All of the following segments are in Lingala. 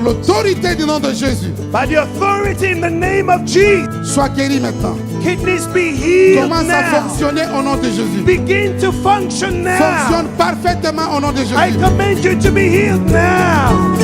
Par l'autorité du nom de Jésus. By the authority in the name of Jesus. Sois guéri maintenant. Kidneys be healed Commence à now. fonctionner au nom de Jésus. Begin to function now. Fonctionne parfaitement au nom de Jésus. I command you to be healed now.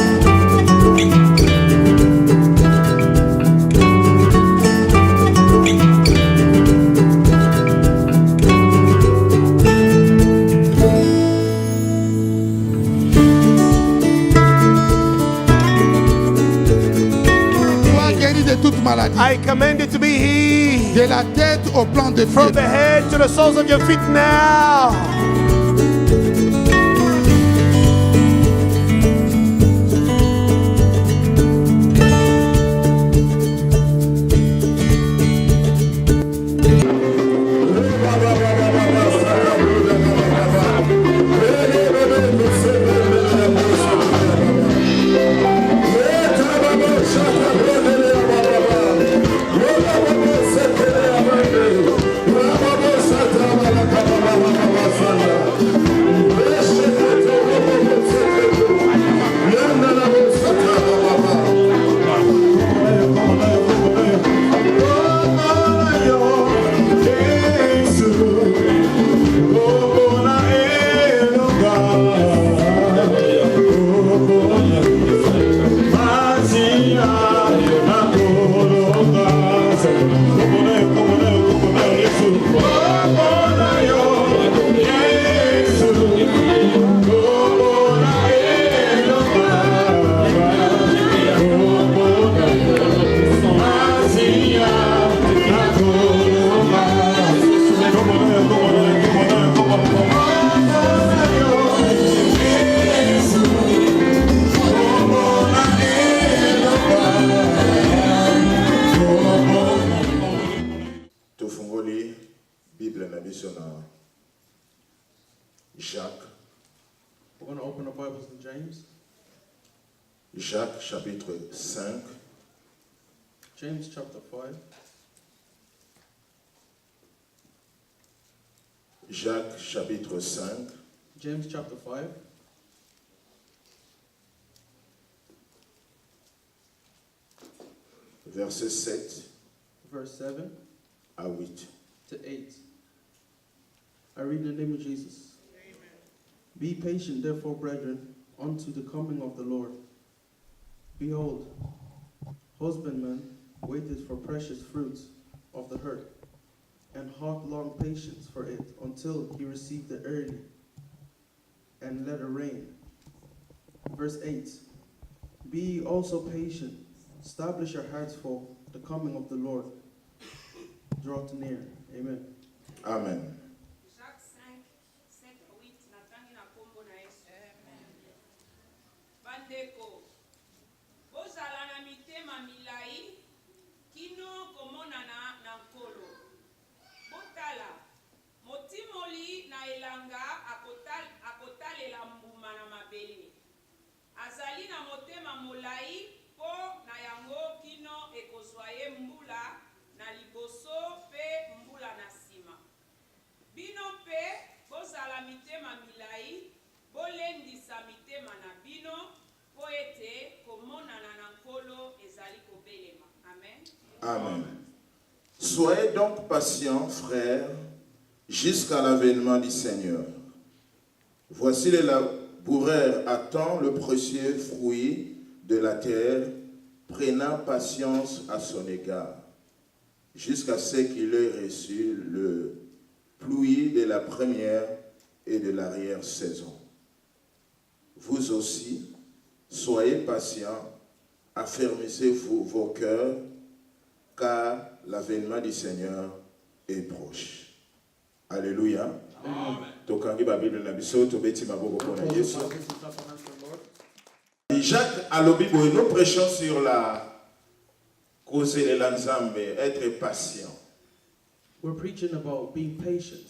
I command you to be healed. De la tête au plan de From the head to the soles of your feet now. Jacques chapitre 5. James chapter 5. Jacques chapitre 5. James chapter 5. Verset 7. Verse 7 à 8. to 8. I read in the name of Jesus. Amen. Be patient, therefore, brethren, unto the coming of the Lord. Behold, husbandmen waited for precious fruits of the earth, and had long patience for it, until he received the early, and let it rain. Verse 8. Be ye also patient, establish your hearts for the coming of the Lord. Draw near. Amen. Amen. Jacques 5, 7 à 8, natangi na kombo na Yesu. Bandeko, bozala na mitema milai, kino komonana na nkolo. Botala, motimoli na elanga akotalela mbuma na mabele. Azali na motema molai, po na yango kino ekozwaye mbula na liboso pe mbula na sima. Bino pe bozala mitema milai, bolendisa mitema na bino, po ete komonana na nkolo ezali kobelema. Amen. Amen. Soyez donc patients, frères, jusqu'à l'avènement du Seigneur. Voici le laboureur attend le précieux fruit de la terre, prenant patience à son égard, jusqu'à ce qu'il ait reçu le pluie de la première et de l'arrière-saison. Vous aussi, soyez patients, affermissez-vous vos cœurs, car l'avènement du Seigneur est proche. Alléluia. Jacques à l'Obibo, nous prêchons sur la cause de l'ensemble, être patient. We're preaching about being patient.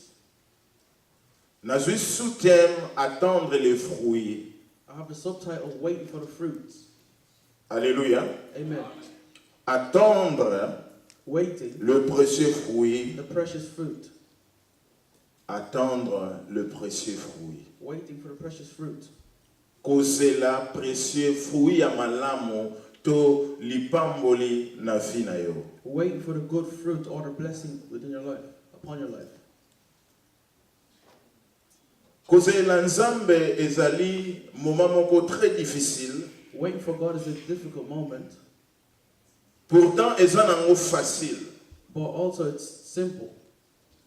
Nous sous-thème attendre les fruits. I have a subtitle, waiting for the fruits. Alléluia. Amen. Attendre waiting le précieux fruit. the precious fruit. Attendre le précieux fruit. Waiting for the precious fruit. kozela précieux fruit ya malamu to lipamboli na vie na yo. Wait for the good fruit or the blessing within your life, upon your life. Kozela nzambe ezali moment moko très difficile. Waiting for God is a difficult moment, Pourtant eza nango facile. but also it's simple.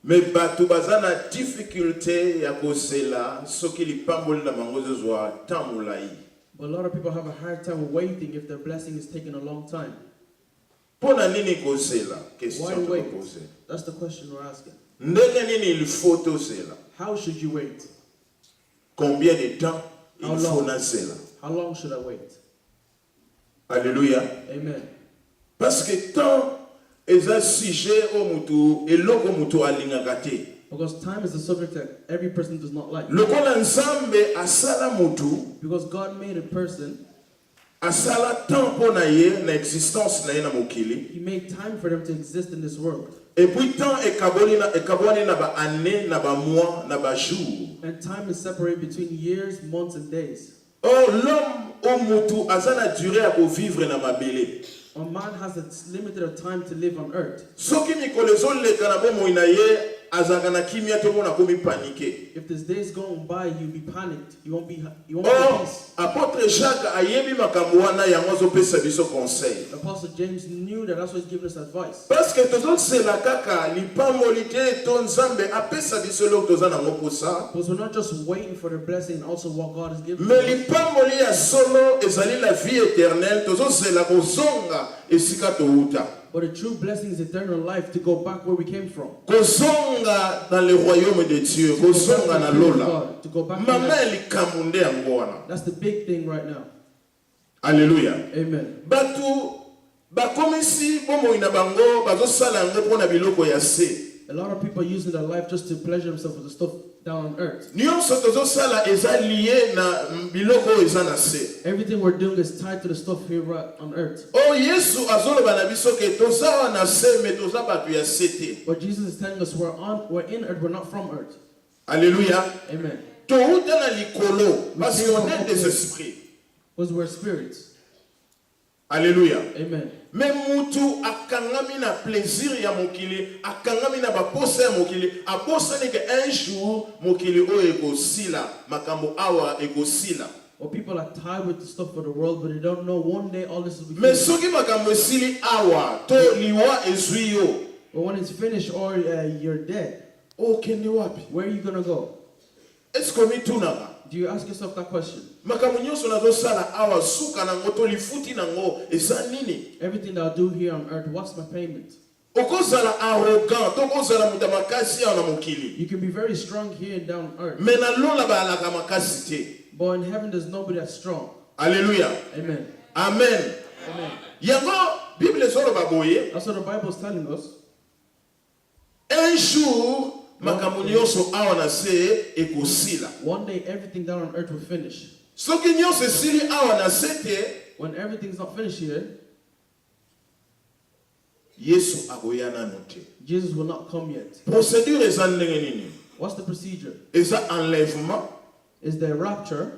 Mais bato baza na difficulté ya kozela soki lipamboli na bango ezozwa temps molai. But a lot of people have a hard time waiting if their blessing is taking a long time. Pona nini kozela? Why Question to wait? poser. That's the question we're asking. Ndenge nini il faut tozela? How should you wait? Combien de temps How il faut long? nazela? How long should I wait? Alléluia. Amen. Parce que temps eza sujet au mutu eloko mutu alingaka te. Because time is a subject that every person does not like. Lokola nzambe asala mutu, Because God made a person, asala temps mpo na ye na existence na ye na mokili. He made time for them to exist in this world. Et puis temps ekabwani na ba année, na ba mois, na ba jour. And time is separated between years, months, and days. Or l'homme au mutu aza na durée ya kovivre na mabele. A man has a limited time to live on earth. Soki mikolo ezoleka na bomoi na ye azalaka na kimia to mona komi panike. If this days going by, you'll be panicked. You won't be Or peace. apôtre Jacques ayebi makambo wana yango azopesa biso conseil. Apostle James knew that. That's why he's giving us advice. Parce que tozosela kaka lipamboli te to nzambe apesa biso eloko toza nango posa. Because we're not just waiting for the blessing and also what God has given Mais us. lipamboli ya solo ezali la vie éternelle tozosela kozonga esika touta. But the true blessing is eternal life, to go back where we came from. Kozonga dans le royaume de Dieu, kozonga na lola. To go back to Mama life. likambo nde yango wana. That's the big thing right now. Alléluia. Amen. Batu bakomisi bomoi na bango bazosala yango mpona biloko ya se. A lot of people are using their life just to pleasure themselves with the stuff down on earth. Nyonso tozosala eza lié na biloko oyo eza na se. Everything we're doing is tied to the stuff here right on earth. Oh Yesu azoloba na biso ke toza wana se me toza bato ya se te. But Jesus is telling us we're in earth, we're not from earth. Alléluia. Amen. Touta na likolo parce qu'on est des esprits. Because we're spirits. Alléluia. Amen. Mais mutu akangami na plaisir ya mokili, akangami na baposa ya mokili, abosani ke un jour mokili oyo ekosila, makambo awa ekosila. Or people are tied with the stuff of the world, but they don't know one day all this will be Mais finished. soki makambo esili awa, to liwa ezwi yo, But when it's finished or you're dead, okende wapi? where are you going to go? Est-ce que mitunaka? Do you ask yourself that question? Makambo nyonso nazosala awa suka nango to lifuti nango eza nini? Everything that I do here on earth, what's my payment? Okozala arrogant, tokozala muta makasi ya na mokili. You can be very strong here and down on earth, Mais na lola balaka makasi te. but in heaven there's nobody that's strong. Alléluia. Amen. Amen. Amen. Yango Bible ezoloba boye. That's what the Bible is telling us. Un jour makambo nyonso awa na se ekosila. One day everything down on earth will finish. Soki nyonso esili awa na se te, When everything's not finished here, Yesu akoya nano te. Jesus will not come yet. Procédure eza ndenge nini? What's the procedure? Eza enlèvement. Is there rapture?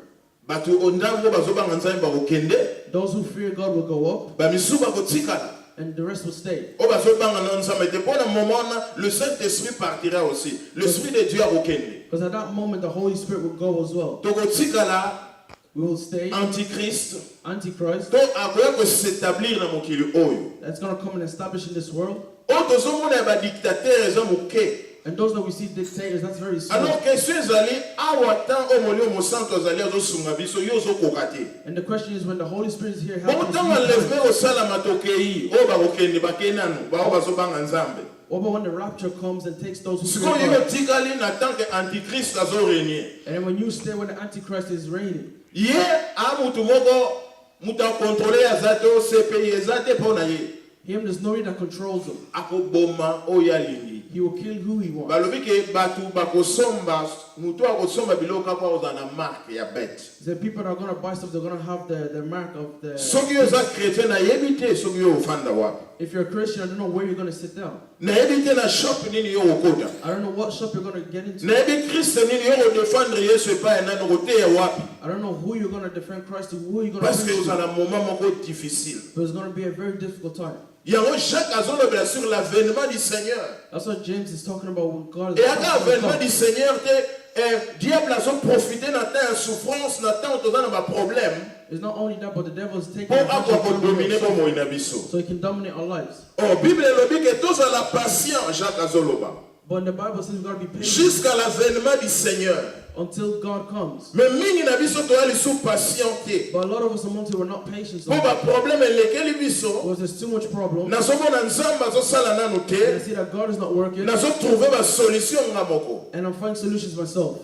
Bato ondango bazobanga nzambe bakokende, Those who fear God will go up, bamisu bakotikala. and the rest will stay. O bazobanga na nzambe te pona moment na le Saint-Esprit partira aussi. L'Esprit de Dieu akokende. Because at that moment the Holy Spirit will go as well. Tokotikala We will stay. Antichrist. Antichrist, To akoya ko s'établir na mokili oyo. that's going to come and establish in this world. O tozomona ya ba dictateur eza moke. And those that we see dictators, that's very small. Alors question ezali awa tan o molimo mosanto azali azosunga biso yo ozokoka te. And the question is, when the Holy Spirit is here, Bongo helping ntango us, enlèvement osalama tokei oyo bakokende bakenanu bao bazobanga nzambe. or when the rapture comes and takes those who Sikoyo fear yo God. tikali na tant que antichrist azorenie. And then when you stay when the Antichrist is reigning, Ye a mutu moko mutu akontrole azato CPI ezate pona ye. him, there's nobody that controls him. Akoboma oyo alingi. He will kill who he wants. balobi ke batu bakosomba mutu akosomba biloko kaka oza na marque ya bête. The people that are going to buy stuff, they're going to have the mark of the... soki oza chrétien nayebi te soki yo ofanda wapi, If you're a Christian, I don't know where you're going to sit down. nayebi te na shop nini yo okota, I don't know what shop you're going to get into. nayebi kriste nini yo kodefendre yesu epai ya nani koteya wapi, I don't know who you're going to defend Christ to, who you're going parce to que preach oza to. na moment moko difficile. But it's going to be a very difficult time. yango Jacques azolobela sur l'avènement du Seigneur. That's what James is talking about when God Et is aka talking avènement about. du Seigneur te diable azoprofite na temps ya souffrance na temps toza na baproblème It's not only that, but the devil is taking mpo akwa kodomine advantage bomoi na biso. so he can dominate our lives. Oh, Bible elobi ke tozala patient, Jacques azoloba, But in the Bible says we've got to be patient jusqu'à l'avènement du Seigneur. until God comes. Mais mingi na biso toyali sous patient te But a lot of us among you were not patient. mpo baproblème elekeli biso, Because there's too much problem. nazomona nzambe azosala nanu And I te, see that God is not working. nazotrouve basolution nga moko. And I'm finding solutions myself.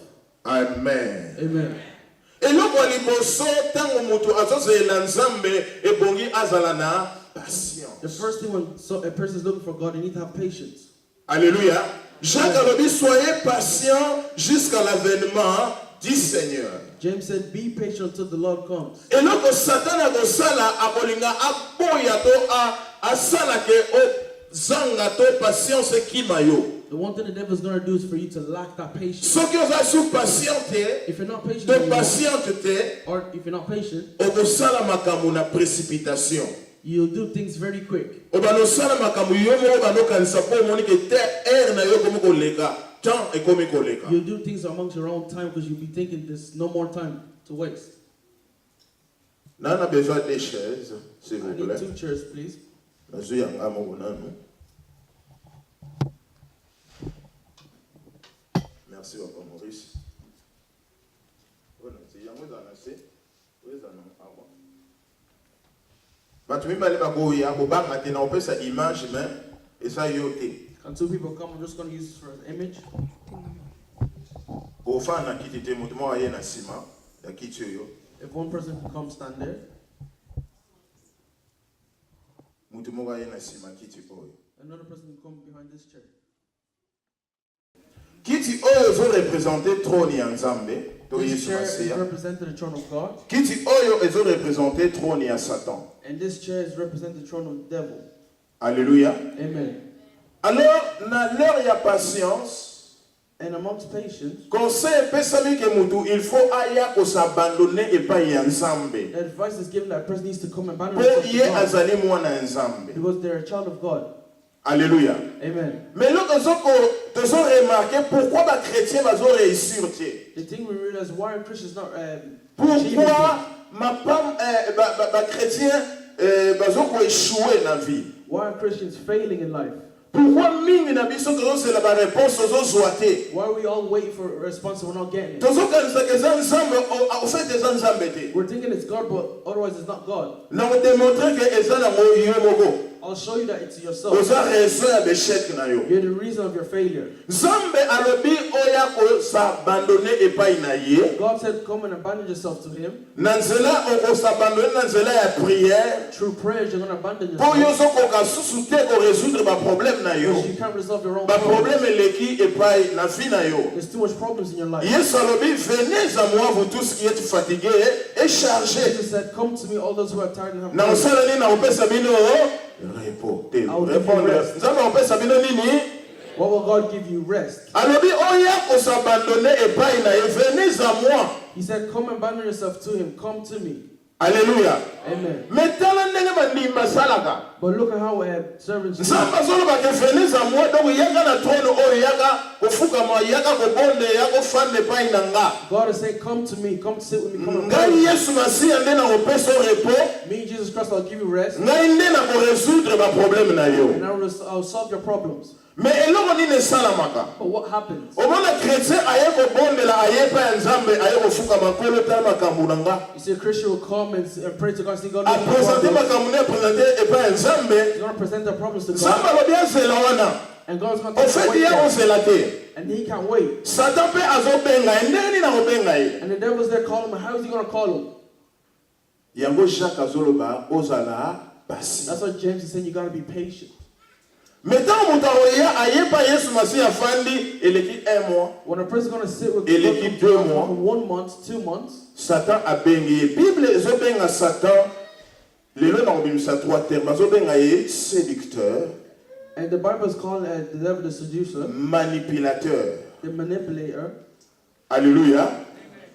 Amen. Amen. eloko ya liboso ntango moto azozela nzambe ebongi azala na The patience. first thing when a person is looking for God, they need to have patience. Alléluia. Jacques alobi, soyez patient jusqu'à l'avènement du Seigneur. James said, be patient until the Lord comes. eloko Satan akosala akolinga aboya to asala ke ozanga to patience ekima yo. The one thing the devil is going to do is for you to lack that patience. soki oza sous patient te If you're not patient to anymore, patiente te, or if you're not patient, okosala makambo na précipitation. you'll do things very quick. obanosala makambo yo moko banokanisa mpo omoni ke te aire na yo ekomi koleka, temps ekomi koleka. You'll do things amongst your own time because you'll be thinking there's no more time to waste. nana besoin des chaises s'il I vous need plaît. 2 chairs, please. nazwi yanga moko nanu. Merci papa Maurice. Voilà, c'est yango eza na se, oyo eza na awa. Bato mibale bakoya kobanga te na opesa image mais eza yo te. And 2 people come, I'm just going to use this for an image. Ofana na kiti te, moto moko aye na nsima ya kiti oyo. If one person can come stand there, Moto moko aye na nsima kiti oyo. another person can come behind this chair. Kiti oyo ezorepresente trône ya Nzambe to This Yesu chair is Masiya. representing the throne of God, Kiti oyo ezorepresente trône ya Satan. and this chair is representing the throne of the devil. Alléluia. Amen. Alors, na l'heure ya patience, And amongst patience, conseil epesami ke mutu il faut aya kosabandone epai ya Nzambe. advice is given that a person needs to come and abandon Po himself to ye God azali mwana ya Nzambe. because they're a child of God. Alléluia. Amen. Mais là, tozo remarquer pourquoi ba chrétien bazo réussir te. The thing we realize why are Christians not achieving Pourquoi things? ba chrétien bazo ko échouer na vie. Why are Christians failing in life? Pourquoi mingi na biso tozosela ba réponse tozozwa te. Why are we all waiting for a response and we're not getting it? Tozokanisa ke eza Nzambe, au fait eza Nzambe te. We're thinking it's God, but otherwise it's not God. Na kodemontre ke eza na yo moko. I'll show you that it's yourself. Oza raison ya l'échec na yo. You're the reason of your failure. Nzambe alobi oya kosabandone epai na ye. God said, come and abandon yourself to Him. Na nzela okosabandone na nzela ya prière. Through prayers, you're going to abandon Po yo yourself. zokoka susu te korésoudre baproblème na yo. Because you can't resolve your own Baproblème problems. eleki epai na vie na yo. There's too much problems in your life. Yesu alobi venez à moi vous tous qui êtes fatigués et chargés. Jesus said, come to me, all those who are tired and have Na burden. osala nini na opesa bino repos te. I'll give you Répondre. rest. Nzambe opesa bino nini? What will God give you? Rest. Alobi oya kosabandone epai na ye venez à moi. He said, come and abandon yourself to Him. Come to me. Alléluia. Amen. Mais tala ndenge bandimba salaka. But look at how servants do. Nzambe azoloba ke venez à moi donc yaka na trône oyo yaka kofukama yaka kobonde yaka kofanda epai na nga. God is saying, come to me. Come sit with me. Come and Ngai pray. Yesu Masiya nde na kopesa repos. Me, Jesus Christ, I'll give you rest. Ngai nde na korésoudre baproblème na yo. And I'll solve your problems. Mais eloko nini esalamaka? But what happens? Omona chrétien aye kobondela aye epai ya Nzambe aye kofukama nkolo tala makambo na nga. You see, a Christian will come and pray to God. See, God, look at my Apresente problems. makambo ne apresente epai ya Nzambe. He's going to present their problems to Nzambe God. alobi azela wana. And God's going to take Ofeti away ye them. ozela te. And He can't wait. Satan mpe azobenga ye ndenge nini akobenga ye. And the devil's there calling him. How is he going to call him? Yango Jacques azoloba ozala patient. That's what James is saying. You got to be patient. Maintenant, Moutaoya, Ayepa Yesu Masi Afandi, et l'équipe 1 mois, When a person is going to sit with Et God l'équipe for 2 mois. 1 month, 2 months, Satan a béni. Bible, zo benga Satan, les lois n'ont pas 3 termes, zo benga séducteur, and the Bible is calling the devil the seducer, manipulateur. the manipulator. Alléluia.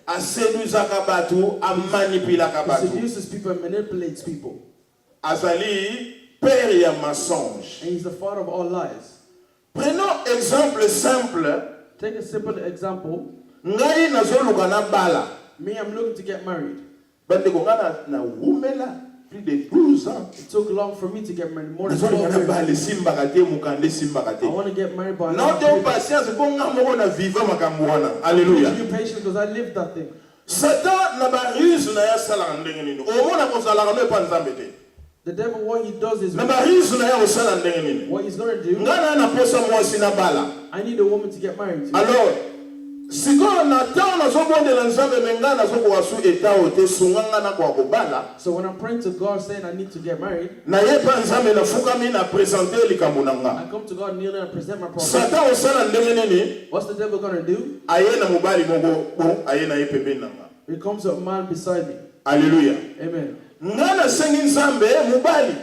A séduisaka batu, a manipulaka He batu. seduces people and manipulates people. Azali, père ya mensonge. And he's the father of all lies. Prenons exemple simple. Take a simple example. Ngai nazoluka na bala. Me, I'm looking to get married. Bandeko nga na wumela plus de 12 ans. It took long for me to get married, more than Nazoluka 12 na years. bala simbaka te mukande simbaka I te. want to get married, but Non te patience pour nga moko na vivre makambo wana. Alléluia. be patient because I lived that thing. Satan na ba ruse na ya sala ndenge nini. Omona ko sala no pa nzambe te. The devil, what he does is, Na ba ruse na ya ko sala ndenge nini. what he's going to do, Nga na posa mwasi na bala. I need a woman to get married to. Alors, sikoyo na ntango nazobondela nzambe me nga nazokoka su eta o te sunganga na kwa kobala So when I'm praying to God saying I need to get married, nayepa nzambe nafukami na presente likambo na nga I come to God kneeling and present my problem. satan osala ndenge nini What's the devil going to do? aye na mobali moko bo aye na ye pembeni na nga. He comes to a man beside me. Alléluia. Amen. Nga nasengi nzambe mobali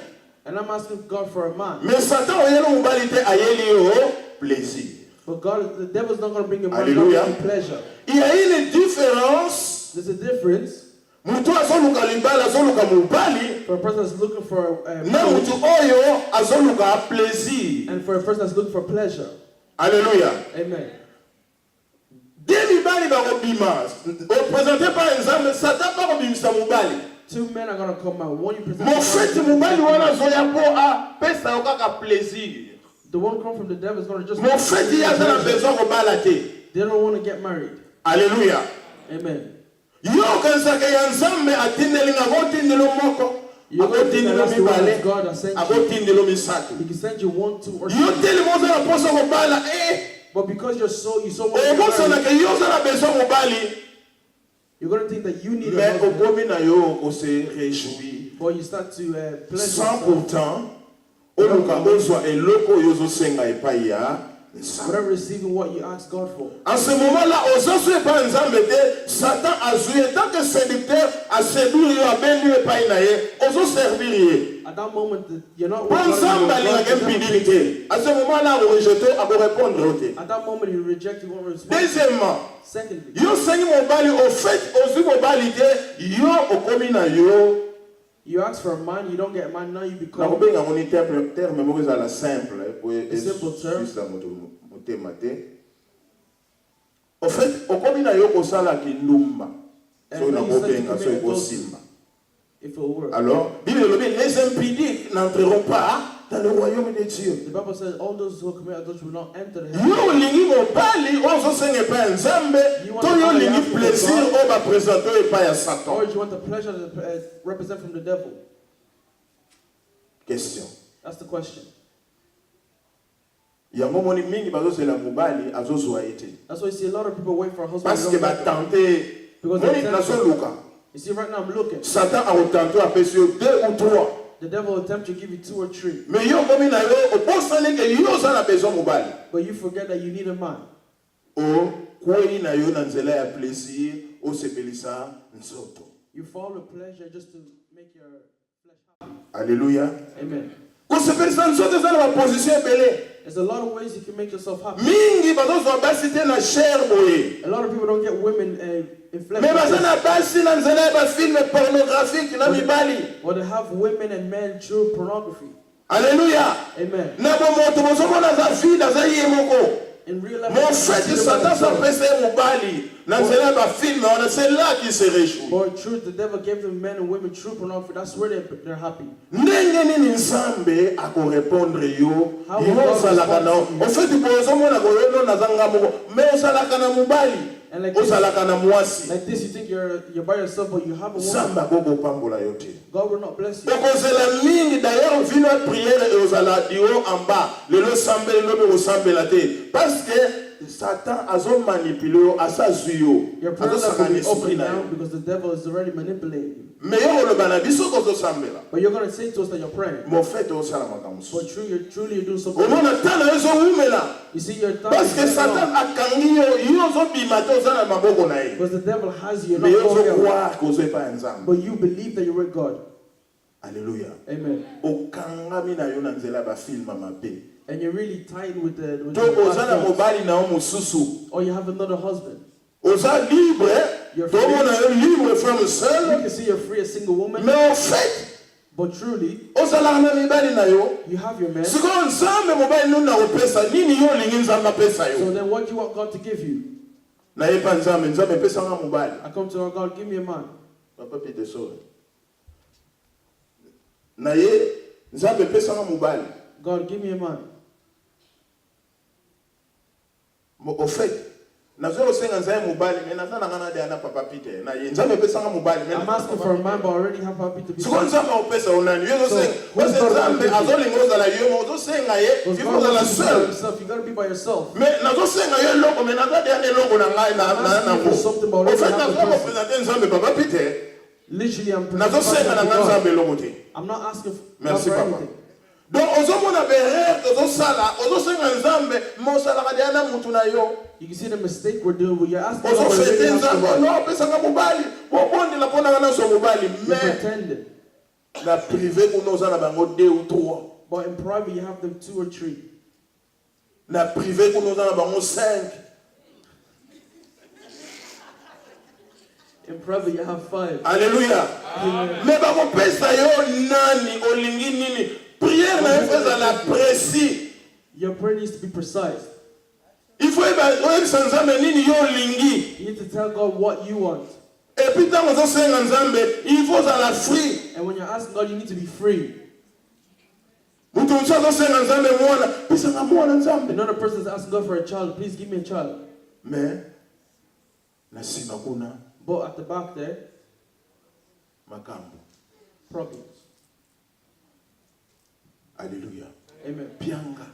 And I'm asking God for a man. me satan oyeli mobali te ayeli yo plaisir. But God, the devil's not going to bring a man Hallelujah. to pleasure. Il y a une différence. There's a difference Mutu azoluka libala azoluka mobali for a person that's looking for na mutu oyo azoluka plaisir. and for a person that's looking for pleasure. Alléluia. Amen. Deux mibali bakobima opresente pa nzambe satan bakobimisa mobali 2 men are going to come out. One you present. mofeti mobali wana azoya po apesa yo kaka plaisir. The one come from the devil is going to just. Mofeti aza na besoin kobala te. They don't want to get married. Alléluia. Amen. Yo okanisaka ya nzambe atindelinga akotindelo moko You're going to think that akotindelo that's the word mibale of God that sent you. akotindelo misato He can send you 1, 2, or 3. yo telema oza na posa kobala But because you're so want to get married, okosanaka yo oza na besoin mobali you're going to think that you need a mais husband. okomi na yo okose réjouir But you start to pleasure sans yourself. pourtant oluka ozwa eloko oyo ozosenga epai ya nzambe. Without receiving what you ask God for. En ce moment-là, ozozo epai nzambe te satan azwi en tant que séducteur aséduire yo abendi yo epai na ye ozoservir ye At that moment, you're not po with God, nzambe you're alingaka with God. mpidili te. À ce moment-là akorejete akorépondre yo te. At that moment, you reject, you won't respond. Deuxièmement, Secondly, yo sengi mobali au fait ozwi mobali te yo okomi na yo you ask for a man, you don't get a man, now you become. nakobenga ngoni terme moko ezala simple po Simple term. esuisa moto motema te. Au fait okomi na yo kosala kindumba And so when you start to nakobenga so commit ekosimba. if it will work. Alors Bible elobi les impudiques n'entreront pas dans le royaume de Dieu. The Bible says all those who commit adultery will not enter the heaven. Yo olingi mobali ozosenga epai ya nzambe to yo olingi plaisir oyo bapresente oyo epai ya Or Satan. do you want the pleasure to represent from the devil? Question. That's the question. Yango moni mingi bazozela mobali azozwa ete That's why you see a lot of people wait for a husband. parce who que don't get them. batente Because moni they nazoluka You see, right now I'm looking. Satan akotante apesi yo 2 ou 3 The devil will attempt to give you 2 or 3, mais yo komi na yo obosani ke yo oza na besoin mobali but you forget that you need a man. okweli na yo na nzela ya plaisir osepelisa nzoto. You follow pleasure just to make your flesh happy. Alléluia. Amen. kosepelisa nzoto eza na baposition ebele There's a lot of ways you can make yourself happy. mingi bazozwa basi te na chair boye A lot of people don't get women in flesh. mais baza na basi na nzela ya bafilme pornographique na mibali. Or they have women and men through pornography. Alléluia. Amen. Na bomoto bozomona aza vide aza ye moko In real life, mon fait Satan s'apesa ye mobali na nzela ya bafilme wana c'est là qu'il se réjouit. but truth, the devil gave them men and women true pornography. That's where they're happy. ndenge nini nzambe akorépondre yo How yo will God ozalaka na respond to you? ofeti boye ozomona koyono nazanga moko mais ozalaka na mobali And like this, ozalaka na mwasi like this, you think you're by yourself, but you have a woman. nzambe akokopambola yo te. God will not bless you. okozela mingi d'ailleurs vino prière ezala dio en bas lelo sambela lobi kosambela te parce que Satan azo manipulé asa zuyo. Your prayer Azo life will be sakane esprit open na now yo. because the devil is already manipulating you. Mais yo lo bana biso ko zo sambela. But you're going to say to us that you're praying. Mo fait o sala makambo. But truly you're doing something. Omona tana yo zo umela. You see, your thought Parce que is going Satan wrong. akangi yo zo bimata o sala maboko na ye. Because the devil has you, Mais you're yo not zo going out. croire ko zo pa nzambe. But you believe that you're with God. Alléluia. Amen. Okangami na yo na nzela ba film mabe. And you're really tied with the To ozana bad thoughts. mobali na o mususu. Or you have another husband. Oza libre. You're To mona yo libre from You seul. can see you're free, a single woman. Mais en fait, But truly, ozala na mibali na yo. you have your man. Siko nzambe mobali no na opesa nini yo lingi nzambe apesa So yo. then what do you want God to give you? Na ye pa nzambe pesa nga mobali. I come to our God, give me a man. Papa Peter so. Na ye nzambe pesa nga mobali. God, give me a man. Au fait, nazo osenga nzambe mobali mais naza na ngana de ana Papa Peter. Na ye nzambe pesa nga mobali mais I'm asking for a man, but I already have happy to be. siko nzambe opesa onani yo zo So, senga. who's Parce God nzambe gonna give you? azolinga ozala yo mo zo senga ye. Because Il God faut ozala wants you to be by seul. yourself. You got to be by yourself. Mais nazo senga yo loko mais naza de ane loko na ngai na asking you for something, but Au already fait have the nazo person. représenter nzambe Papa Peter. Literally, I'm Nazo senga na God. nzambe loko te. I'm not asking God Merci for papa. anything. Donc ozomona berere ozosala ozosenga nzambe mosalaka de ana mutu na yo. You can see the mistake we're doing. Where you're asking God for Ozofete anything nzambe else. no pesanga mobali bobondela mpona nga naso mobali You're mais pretending. na privé kuna oza na bango 2 ou 3 But in private, you have them 2 or 3. na privé kuna oza na bango 5 In private, you have 5. Alléluia. Mais bakopesa yo nani olingi nini prière na yo faut ezala précis. Your prayer needs to be precise. Il faut oyebisa nzambe nini yo olingi You need to tell God what you want. et puis ntango ozosenga nzambe il faut ozala free. And when you're asking God, you need to be free. Mutu mosusu azosenga nzambe mwana pesanga mwana nzambe Another person is asking God for a child. Please give me a child. mais na nsima kuna But at the back there, makambo. problems. Alléluia. Amen. Pianga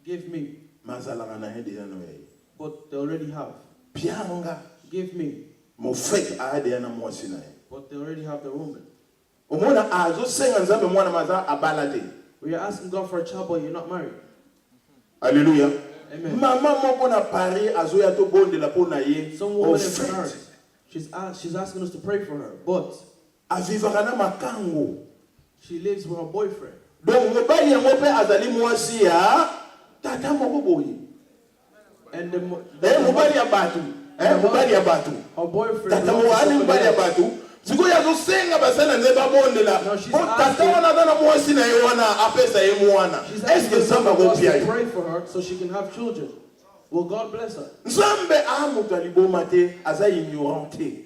Give me. mazalaka na ye deja no ye. But they already have. Pianga Give me. mofete aya deja na mwasi na ye. But they already have the woman. Omona azosenga nzambe mwana maza abala te. When you're asking God for a child, but you're not married. Alléluia. Amen. Mama moko na Paris azoya to bondela po na ye. Some woman in Paris, she's asking us to pray for her, but avivaka na makango. she lives with her boyfriend. Donc mobali yango pe azali mwasi ya tata moko boye. And Mobali ya batu. Mobali ya batu. her boyfriend Tata belongs to mwani somebody mobali ya else. batu. Sikoyo azosenga basana nze babondela. No, she's Po tata asking- wana aza na mwasi na ye wana apesa ye mwana. She's Est-ce asking que nzambe God akopia to ye? pray for her so she can have children. Will God bless her? Nzambe moto aliboma te aza ignorant te.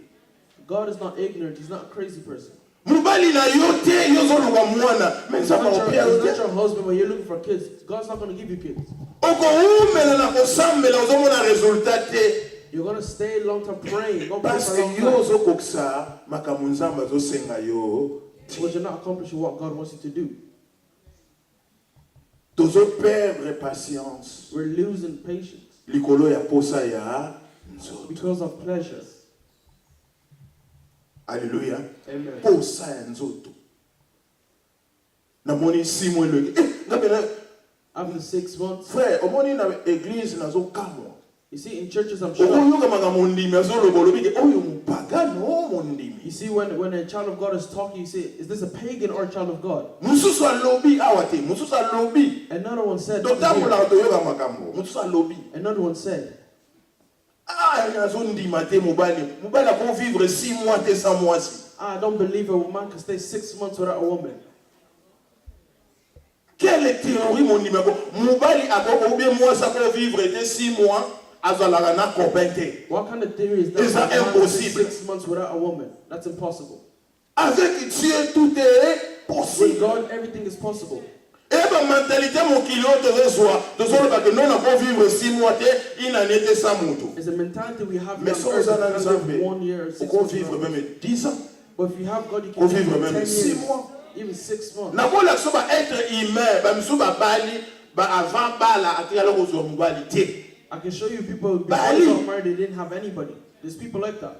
God is not ignorant. He's not a crazy person. Mobali na yo te yozoluka mwana. Mais He's nzambe not akopia yo te. your husband when you're looking for kids. God's not going to give you kids. Okoumela na kosambela ozomona resultat te. You're going to stay long time praying. Don't pray Parce for a que long yo time. ozokokisa makambo nzambe azosenga yo. Because you're not accomplishing what God wants you to do. Tozoperdre patience. We're losing patience Likolo ya posa ya nzoto. because of pleasure. Alléluia. Amen. Posa ya nzoto. Namoni simo eleki. Ngapela After 6 months, frère, omoni na église nazokamwa. you see, in churches, I'm sure. Okoyoka makambo ndimi azoloba olobi ke oyo mupagano mondimi. You see, when a child of God is talking, you say, is this a pagan or a child of God? Mususu alobi awa te, mususu alobi. Another one said, Totambola toyoka makambo. Mususu alobi. another one said, nazondima te mobali. Mobali ako vivre 6 mois te sans mwasi. I don't believe a man can stay 6 months without a woman. Quelle théorie mon numéro? Mobali ako bien mwasi ako vivre te 6 mois azalaka na copain te. What kind of theory is that? Is that A man can stay impossible? 6 months without a woman. That's impossible. Avec Dieu tout est With possible. God, everything is possible. Et ma mentalité mokili oyo tozozwa tozoloba ke non ako vivre 6 mois te une année te sans moto. It's a mentality we have Mais here so on earth. oza na You can live nzambe 1 year, 6 oko months. vivre without a woman. même 10 ans. But if you have God, you Faut can vivre live même 10 6 years, mois. even 6 months. nakola so ba être humain ba misu babali ba avant bala atikala kozwa mobali te. I can show you people before Bali. they got married, they didn't have anybody. There's people like that.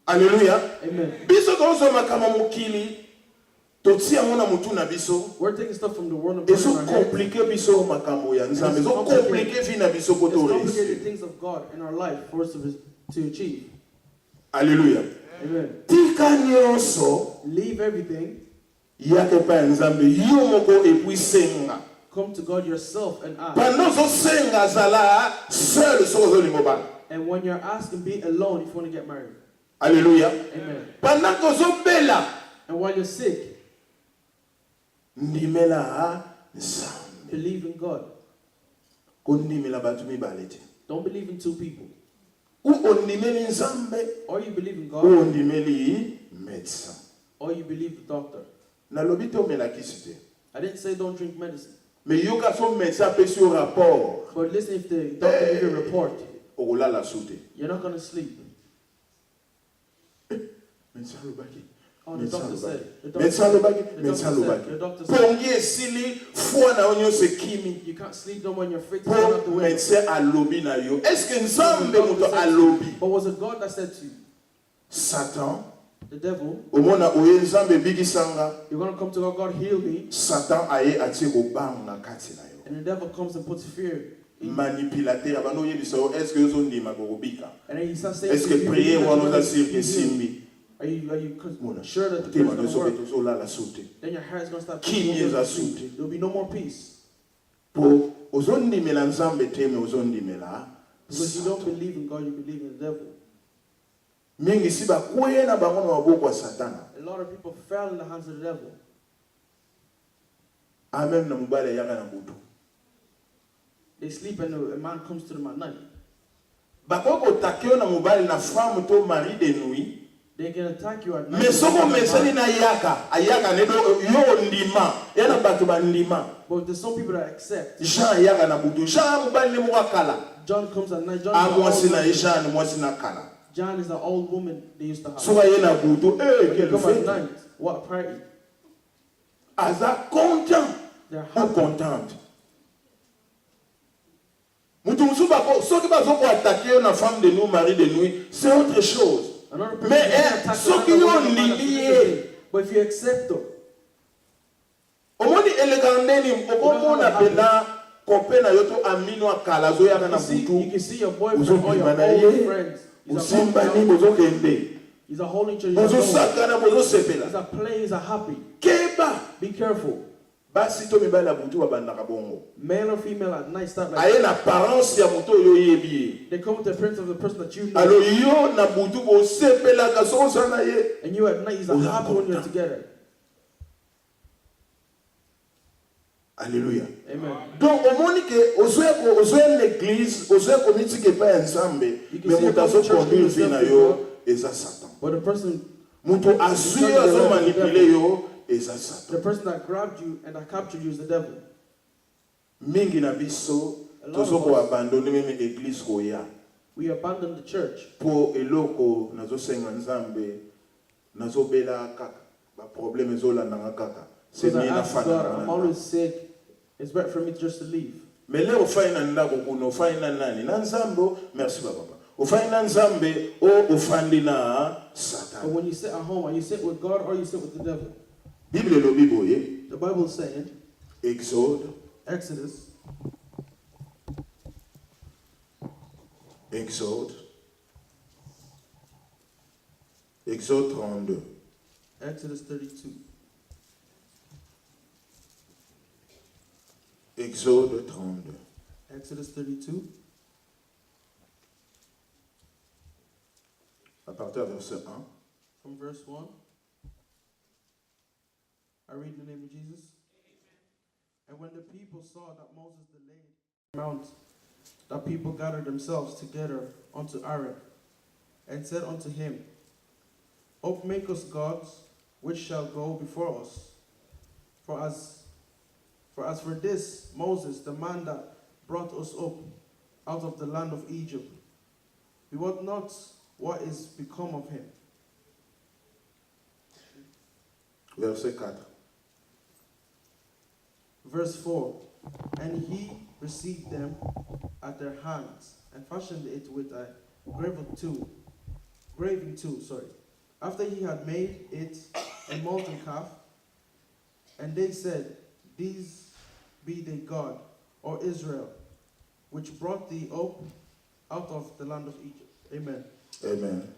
Alléluia. Amen. Biso tozoma kama mokili totia mona mutu na biso. We're taking stuff from the world and putting Ezo it in our heads. compliqué biso makambo ya nzambe. Ezo compliqué vie na biso It's koto complicated réussir. things of God in our life for us to achieve. Alléluia. Amen. Tika nyonso Leave everything. yake pa nzambe yo moko epui senga. Come to God yourself and ask. Pendant zo senga zala seul so zo lingobala. And when you're asking, be alone if you want to get married. Alléluia. Amen. Pendant que zo bela And while you're sick, ndimela nzambe. believe in God. Kondimela batu mibale te. Don't believe in two people. Ou ondimeli nzambe Or you believe in ou God, ondimeli médecin. or you believe the doctor. Nalobi to melakisi te. I didn't say don't drink medicine. Mais yoka so médecin pesi au rapport. But listen, if the doctor gives you a report, Okolala sute. you're not going to sleep. Médecin lobaki. Oh, the doctor said. The Médecin lobaki. the Médecin doctor said. lobaki. The doctor said. Pongi esili foi na onyo se kimi. You can't sleep no more when your faith is not the Po way. médecin alobi na yo. Est-ce que nzambe The doctor moto said to alobi? you. But was it God that said to you? Satan. The devil, Omona oye nzambe bikisanga. you're going to come to God, God heal me. Satan aye atie kobanga kati na yo. And the devil comes and puts fear in you. Manipulateur bano yebisa yo est-ce que yo ndima kokobika? And then he starts saying, Est-ce to que you, prier "You believe wana that za you're sirke gonna be healed? simbi? Are you Mona. sure that the Tema prayer is no going so to work?" beto so lala sute. Then your heart is going to start Kimi beating. eza sute. There'll be no more peace. Po ozondimela nzambe te me ozondimela. Because you don't believe in God, you believe in the devil. Mingi si bakweye na bango na maboko ya Satana. A lot of people fell in the hands of the devil. Amen na mubale yaka na butu. They sleep and a man comes to them at night. Bakoko takeo na mubale na femme to mari de nuit. They can attack you at night. Mais soko mesani na yaka, ayaka nedo yo ndima. Yana batu ba ndima. But there's some people that accept. Jean yaka na butu. Jean mubale ne mwakala. John comes at night. Amwasi na Jean mwasi na kala. John is an old woman they used to have. Soka ye na butu. When they Quelle come at fête. night, what party? Aza content. They're Ou happy. contente. Mutu musuba ko soki bazoko attaquer yo na femme de nuit, mari de nuit, c'est autre chose. Another person Mais can attack ceux qui another ont woman, man, that's lié. a different thing. But if you accept them, Omoni elegandeni okomona pena kope na yo to amino akala zo yaka na you butu. can see your boyfriend or your Ozobima na old ye. friends. He's a Osimbani holding bozokende. He's a holding church. He's a Bozosakana bozosepela. playing. He's a happy. Keba. Be careful. Basi to mibala butu babandaka bongo. Male or female at night start like Aye na apparence ya moto oyo yebi. they come with the appearance of the person that you know. Alo yo na butu bosepelaka so sana ye. And you at night, he's a Oya happy when you're content. together. Alléluia. Amen. Donc omoni ke ozoe l'église, ozoe komiti ke pa nzambe, You can mais see moto a azo church conduire in vie na yourself yo eza Satan. But the person Moto azo manipule yo eza Satan. the person that grabbed you and that captured you is the devil. Mingi na biso A lot of tozo ko us- abandonner même église koya. We abandoned the church. Po eloko nazo senga nzambe nazo bela kaka. Ba problème ezolanda nga kaka. C'est Because I ni na asked fana. God, I'm always sick. It's better for me just to leave. Mais là ofai na ndako kuno ofai na nani? Na nzambe, merci papa. Ofai na nzambe o ofandi na But Satan. when you sit at home, are you sit with God or you sit with the devil? Bible lobi boye, The Bible is saying, Exode, Exodus, Exode 32. Exodus 32. Exode 32. Exodus 32, À partir du verset 1. from verse 1. I read in the name of Jesus. And when the people saw that Moses delayed the mount, the people gathered themselves together unto Aaron, and said unto him, Make us gods, which shall go before us. For as for this Moses, the man that brought us up out of the land of Egypt, we wot not what is become of him. Verset 4. Verse 4. And he received them at their hands and fashioned it with a graving tool. After he had made it a molten calf, and they said, "These be the God, or Israel, which brought thee up out of the land of Egypt." Amen. Amen. Amen.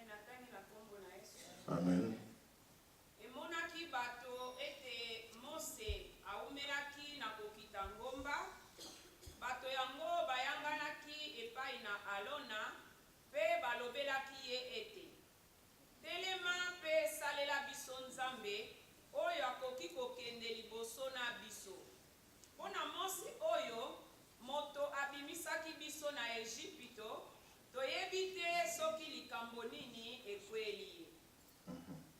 Natangira kombo na Yesu. Amen. Emonaki bato ete Mose aumelaki na kokita ngomba. Bato yango bayanganaki epai na Alona pe balobelaki ye ete telema pe salela biso nzambe oyo akoki kokende liboso na biso. Mpona Mose oyo moto abimisaki biso na Ejipito, toyebi te soki likambo nini ekweli.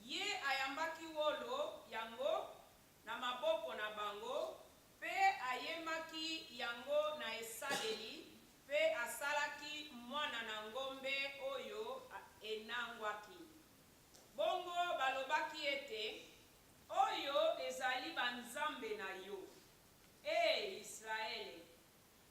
Ye ayambaki wolo yango na maboko na bango, pe ayemaki yango na esaleli, pe asalaki mwana na ngombe oyo enangwaki. Bongo balobaki ete oyo ezali banzambe na yo, Israele,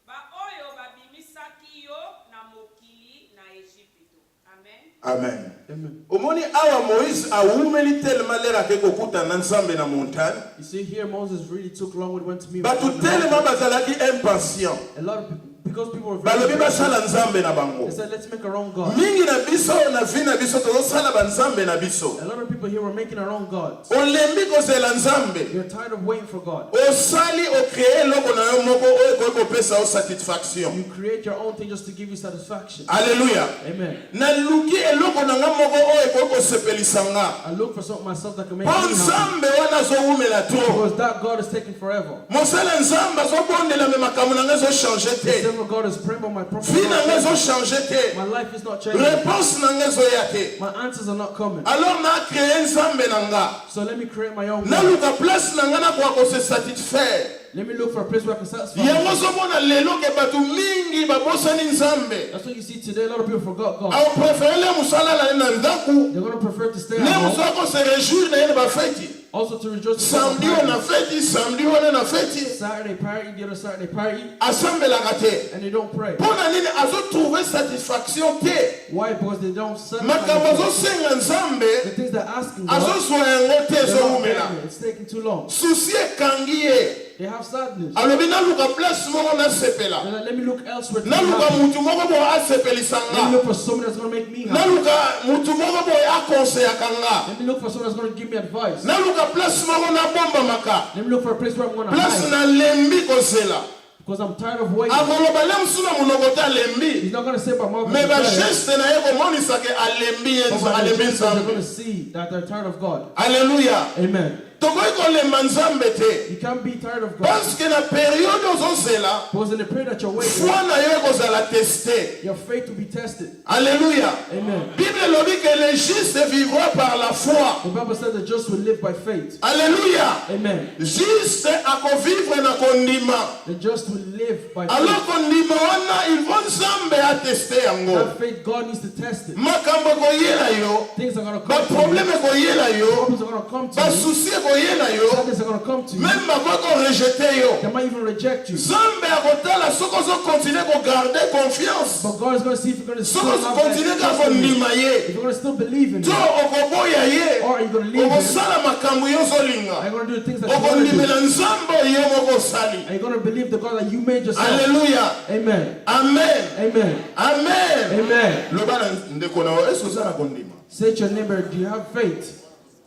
ba oyo babimisaki yo na mokili na Ejipito. Amen. Amen. Amen. Omoni awa Moïse awumeli tellement lera ke kokuta na nzambe na montagne. You see here, Moses really took long when he went to meet Batu God. tellement bazalaki impatient. A lot of people, because people were very Balobi impatient, basala nzambe na bango. they said, let's make our own God. Mingi na biso na vi na biso tozosala banzambe na biso. A lot of people here were making our own gods. Olembi kozela nzambe. You're tired of waiting for God. Osali ocréer eloko na yo moko oyo ekoki kopesa yo satisfaction. You create your own thing just to give you satisfaction. Alléluia. Amen. Naluki eloko na nga moko oyo ekoki kosepelisa nga. I look for something myself that can make Po me happy. nzambe wana azowumela to. Because that God is taking forever. Mosala nzambe azobondela me makambo na nga ezochange te. Several God is praying, but my problem Vi is na not nga changing. ezochange te. My life is not changing. Réponse na nga ezoya te. My answers are not coming. Alors na créer nzambe na nga. So let me create my own God. Naluka place na nga nakoka kose satisfaire. Let me look for a place where I can satisfy Yango myself. ozomona lelo ke bato mingi babosani nzambe. That's what you see today. A lot of people forgot God. Aoprefere mosala na ye na ndaku. They're going to prefer to stay Ne at home. mosu akose réjouir na ye na bafeti. Also to rejoice. Samedi wana na feti, samedi wana na feti. Saturday party, the other Saturday party, Asambelaka te. and they don't pray. Mpona nini azotrouve satisfaction te. Why? Because they don't serve. Makambo The azosenga nzambe things they're asking God, azozwa yango te they're not ezowumela. getting it. It's taking too long. Susi ekangi ye. They have sadness. Alobi naluka place moko nasepela. They're like, let me look elsewhere. To be Naluka happy. mutu moko boye asepelisa Let me nga. look for someone that's going to make me happy. Naluka mutu moko boye akonseyaka nga. Let me look for someone that's going to give me advice. Naluka place moko nabombamaka. Let me look for a place where I'm going to Place hide. nalembi kozela. Because I'm tired of waiting. Akoloba le musu na monoko te alembi. He's not going to say by mouth. Me that he's tired. bageste na ye komonisa ke alembi But by the alembi gestures, they're going nzambe. to see that they're tired of God. Alléluia. Amen. Tokoki kolemba nzambe te. You can't be tired of God. Parce que na période ozozela, Because in the period that you're waiting, foi na yo ekozala teste. your faith will be tested. Alléluia. Amen. Bible elobi que les justes vivront par la foi. The Bible says the just will live by faith. Alléluia. Amen. Juste akovivre na kondima. The just will live by Alors faith. kondima wana il faut nzambe ateste yango. That faith, God needs to test it. Makambo koyela yo. Things are going to Ba come to you. problème koyela yo. Problems are going to come to Ba you. souci koyela yo. Sadness are going to come to you. Même bakoko rejeter yo. They might even reject you. Nzambe akotala soki ozokontinue kogarde confiance. But God is going to see if you're going to still Soki have that ozokontinue ka trust in Him. kondima ye. If you're going to still believe in To Him. okoboya ye. Or are you going to leave Him? Okosala makambo yo Are ozolinga. you going to do the things that you want to do? Okondimela nzambe oyo yo moko osali. Are you going to believe the God that you made yourself? Alléluia. Amen. Amen. Amen. Amen. Amen. Loba na ndeko na yo, est-ce que oza na kondima? Say to your neighbor, do you have faith?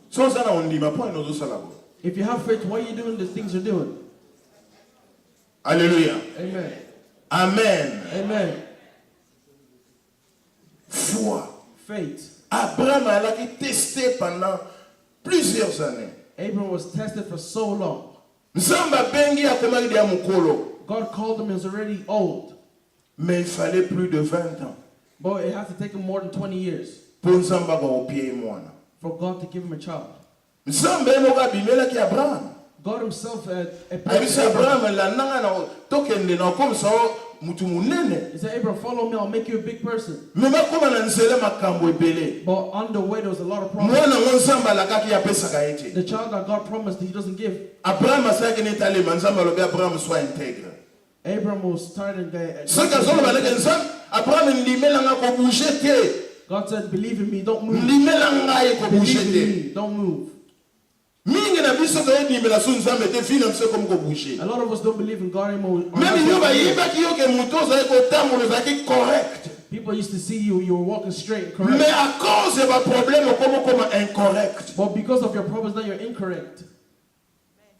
So oza na kondima, po ino ozosala bo. If you have faith, why are you doing the things you're doing? Alléluia. Amen. Amen. Amen. Foi. Faith. Abraham alaki testé pendant plusieurs années. Abraham was tested for so long. Nzambe abengi akomaki dia mokolo. God called him, he was already old. Mais il fallait plus de 20 ans But it had to take him more than 20 years pour Nzambe akopie mwana. for God to give him a child. Nzambe moko abimelaki Abraham. God himself Abisi Abraham landanga na tokende na komisa mutu munene. He said, Abraham, follow me, I'll make you a big person. Mais bakoma na nzela makambo ebele. But on the way, there was a lot of problems. Mwana ngo Nzambe alakaki apesaka ete. The child that God promised, he doesn't give. Abraham asalaki netalema Nzambe alobi Abraham sois intègre. Abraham was tired and soki azoloba ndenge nzambe abraham ndimela nga kobouge te God said, believe in me, don't move. ndimela ngai kobouge Believe te in me, don't move. mingi na biso toyendimela so nzambe te fina biso komi kobouge A lot of us don't believe in God anymore. meme yo bayebaki yo ke moto ozali kotambola ozalaki correct People used to see you were walking straight and correct. mais à cause ya baproblème okomi okoma incorrect. But because of your problems, now you're incorrect.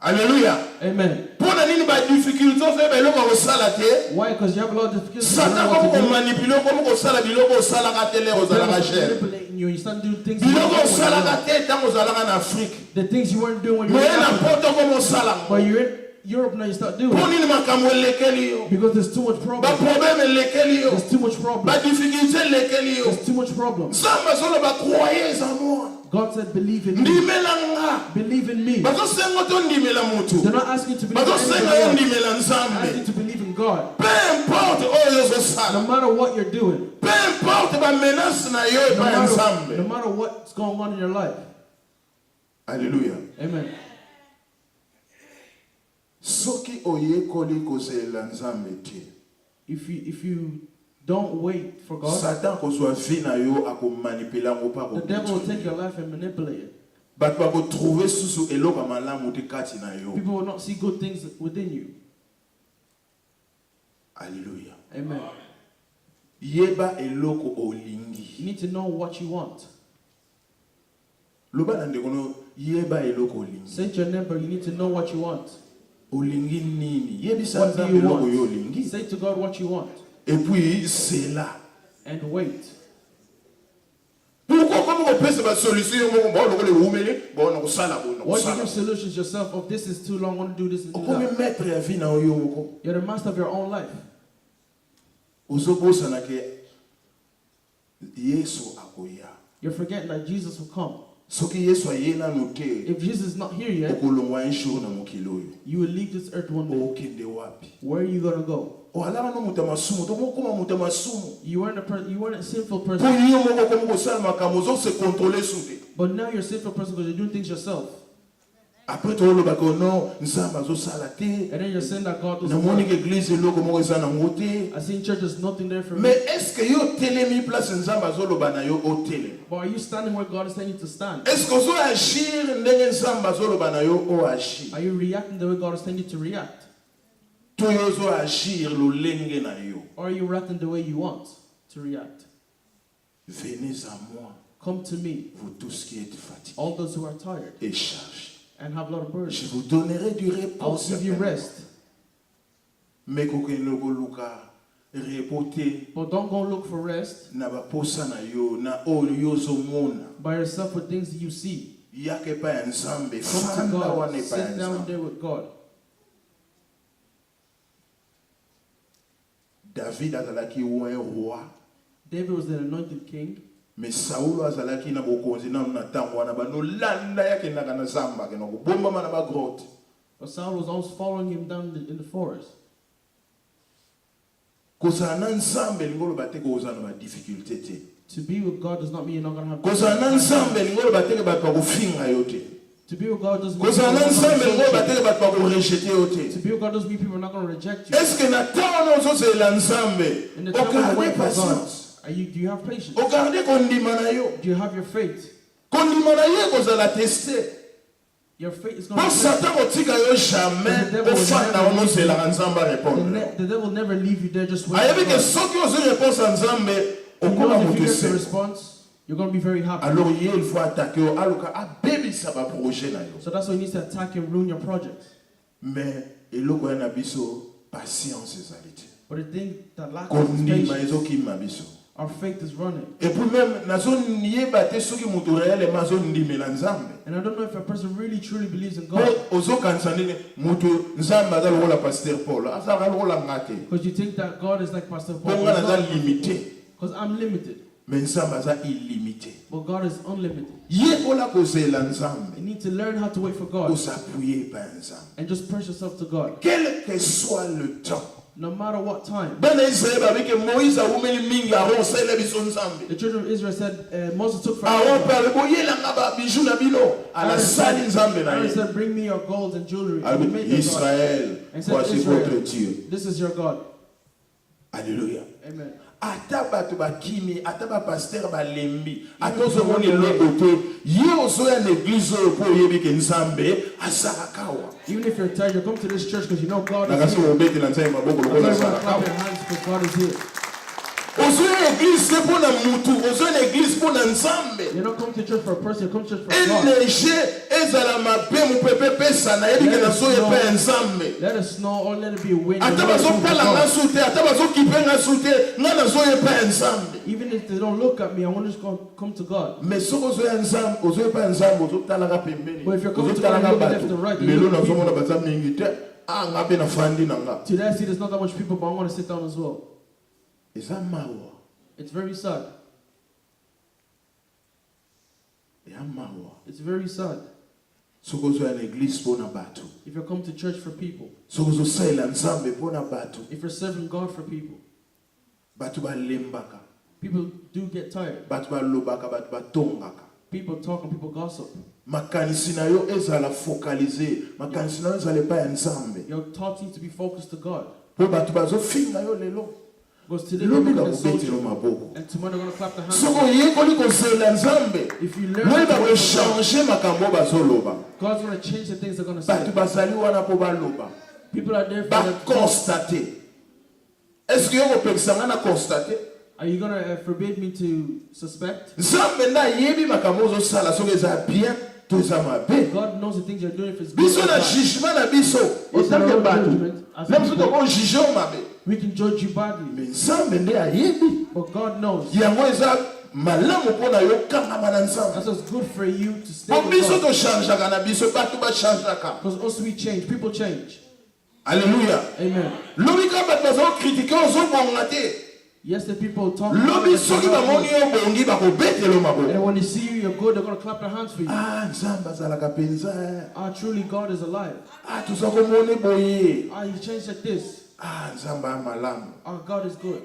Alléluia. Amen. Mpona nini badifficulté ozoyeba eloko akosala te Why? Because you have a lot of difficulties. You satan don't know komi what to do. komanipule okomi kosala biloko osalaka te lere The ozalaka devil's gere manipulating you. You start doing things you biloko weren't doing when you osalaka were- te ntango ozalaka na afrique the things you weren't doing when you were moye in na Africa. poto okomi osalango But you're in Europe now, you start doing mpo it. nini makambo elekeli yo Because there's too much problem. baproblème elekeli yo There's too much problem. badifficulté elekeli yo There's too much problems. nzambe azoloba croye eza moi God said, believe in me. ndimela nga Believe in me. bazosenga to ndimela motu They're not asking you to believe in bazosenga yo anybody else. ndimela They're asking you nzambe to believe in God. peu importe oyo ozosala No matter what you're doing, peu importe bamenase na yo no epai ya matter, nzambe no matter what's going on in your life. alleluya Amen. soki oyekoli kozelela nzambe te If you don't wait for God, satan kozwa vi na yo akomanipule yango mpo the devil will take akobetruire your life and manipulate it. bato bakotrouve susu eloko ya malamu te kati na yo People will not see good things within you. alleluya Amen. yeba eloko You olingi need to know what you want. loba na ndeko no yeba eloko olingi Say to your neighbor, you need to know what you want. olingi nini yebisa What do nzambe you eloko yo want? olingi Say to God what you want. et puis c'est là And wait. pourquoi comme kopesa basolution yo moko baolokola ewumeli baona kosala bona Why do you kosala give solutions yourself? Of this is too long, I want to do this and do okomi that. maître ya vi na yo moko You're the master of your own life. ozobosana ke yesu akoya You're forgetting that Jesus will come. soki yesu aye nanu te If Jesus is not here yet, okolongwa un jour na mokili oyo you will leave this earth one day. okende wapi Where are you going to go? oalaka no moto ya masumu tokokoma moto ya masumu You weren't a sinful mpo person, yo moko okomi kosala makambo ozose kontrole su te but now you're a sinful person because you're doing things yourself. apres toolobaka no nzambe azosala te And then you're saying that God doesn't namoni work. ke eglize eloko moko eza nango te I see in church there's nothing there for me. mais est ce que yo telemi place nzambe azoloba na yo otelema But are you standing where God is telling you to stand? est ce que ozoagir ndenge nzambe azoloba na yo oagir Are you reacting the way God is telling you to react? to yo ozoagir lolenge na yo Or are you reacting the way you want to react? venez à moi Come to me, vous tous qui êtes fatigués all those who are tired et chargés and have a lot of je burdens. vous donnerai du I'll repos give you certainement. rest. mais kokende koluka repos te But don't go look for rest na baposa na yo na oyo yo ozomona by yourself with things that you see. yaka epai ya nzambe Come to fanda wana God. epai ya Sit down nzambe there with God. david azalaki un roi David was the anointed king, mais saulo azalaki na bokonzi nanu na ntango wana banolanda yakendaka na zamba akenda kobombama na bagrotte but Saul was always following him down in the forest. kozala na nzambe elingi oloba te kozala na badifficulté te To be with God does not mean you're not going to have kozala na nzambe elingi oloba teke bato bakofinga yo te To be with God doesn't mean kozala na people are nzambe not elingi oloba gonna teke bato bakorejete yo To te be with God doesn't mean people are not going to reject you. est ce que na ntango wana ozozelela nzambe In the time when you ogarde wait for God, patience do you have patience? ogarde kondima na yo Do you have your faith? kondima na ye kozala teste Your faith is going mpo to be satan kotika yo jamais ofanda wana ozelaka nzambe arépondre the devil will never leave you there just waiting. ayebi for ke God. soki ozwi réponse ya nzambe He okoma knows if moto you get the esengo response, you're going to be very happy. alors ye il faut attaque yo aluka abebisa baprojet na yo So that's why he needs to attack and ruin your project. mais eloko ya na biso patience ezali te But the thing that lacks is kondima patience. ezokima biso Our faith is running. et puis même nazoyeba te soki moto réellement azondimela nzambe And I don't know if a person really truly believes in po God. ozokanisa ndenge moto nzambe aza lokola paster paul azalaka lokola nga te Because you think that God is like Pastor mpo Paul. nga naza limité Because I'm limited. mais nzambe aza illimité But God is unlimited. yekola kozela nzambe You need to learn how to wait for God. osapuye epai ya nzambe And just press yourself to God. quel que soit le temps No matter what time. bana Israël babike Moïse awumeli mingi Aaron sele biso nzambe The children of Israel said, Moses took Aaron forever. pale boyela ngaba bijou na bino ala sali nzambe na Aaron ye said, bring me your gold and jewelry. And he made their God. Israël And said, voici Israel, votre Dieu. this is your God. Alléluia. Amen. Ata bato bakimi ata ba pasteur balembi atozomoni eloko te ye ozoya na église oyo po oyebi ke nzambe asalaka awa Even if you're tired, you come to this church because you know God is nakasi here. obetela nzambe maboko I'm lokola not going to asalaka clap awa your hands because God is here. ozoya église te mpo na mutu ozoya na église mpo na nzambe You're not coming to church for a person, you come to church for God. enege ezala mabe mopepe pesa nayebi ke nazoya epai ya nzambe Let it snow or let it be a wind. ata bazotala nga su te ata bazokipe nga su te nga nazoya epai ya nzambe Even if they don't look at me, I want to just come to God. mais soki ozoya nzambe ozoya epai ya nzambe ozotalaka pembeni But if you're coming to God, ozotalaka you look left bato and right, you lelo look at nazomona people. baza mingi te nga mpe nafandi na nga Today I see there's not that much people, but I want to sit down as well. eza mawa It's very sad. eya mawa It's very sad. soki ozoya na église mpo na bato If you come to church for people, soki ozosalela nzambe mpo na bato if you're serving God for people, bato balembaka people do get tired. bato balobaka bato batongaka People talk and people gossip. makanisi na yo ezala focalize makanisi na yo ezala epai ya nzambe Your thoughts need to be focused to God. mpo bato bazofinga yo lelo Because today they're lobi going to insult bakobetela you, maboko and tomorrow they're going to clap their hands. soki oyekoli kozela nzambe If you learn moye to wait for God, bakochange makambo bazoloba God's going to change the things they're going to bato say. bazali wana mpo baloba People are there for them. baconstate estce yo kopekisa nga na constate Are you going to forbid me to suspect? nzambe nde ayebi makambo ozosala soki eza bien to eza mabe God knows the things you're doing if it's good biso or na bad. jugement na biso otanke bato na biso tokojuge o mabe We can judge you badly, me nzambe nde ayebi but God knows. yango eza malamu mpo na yo kangama na nzambe That's what's good for you to stay mpo with biso God. tochangeaka na biso bato bachangeaka Because also we change, people change. alleluya Amen. lobi kaka bato bazokritike ozobonga te Yes, the people talk. lobi soki bamoni yo bongi bakobetela And maboko when they see you, you're good, they're going to clap their hands for you. nzambe azalaka mpenza Truly, God is alive. toza komoni boye You changed like this. nzambe ya malamu God is good.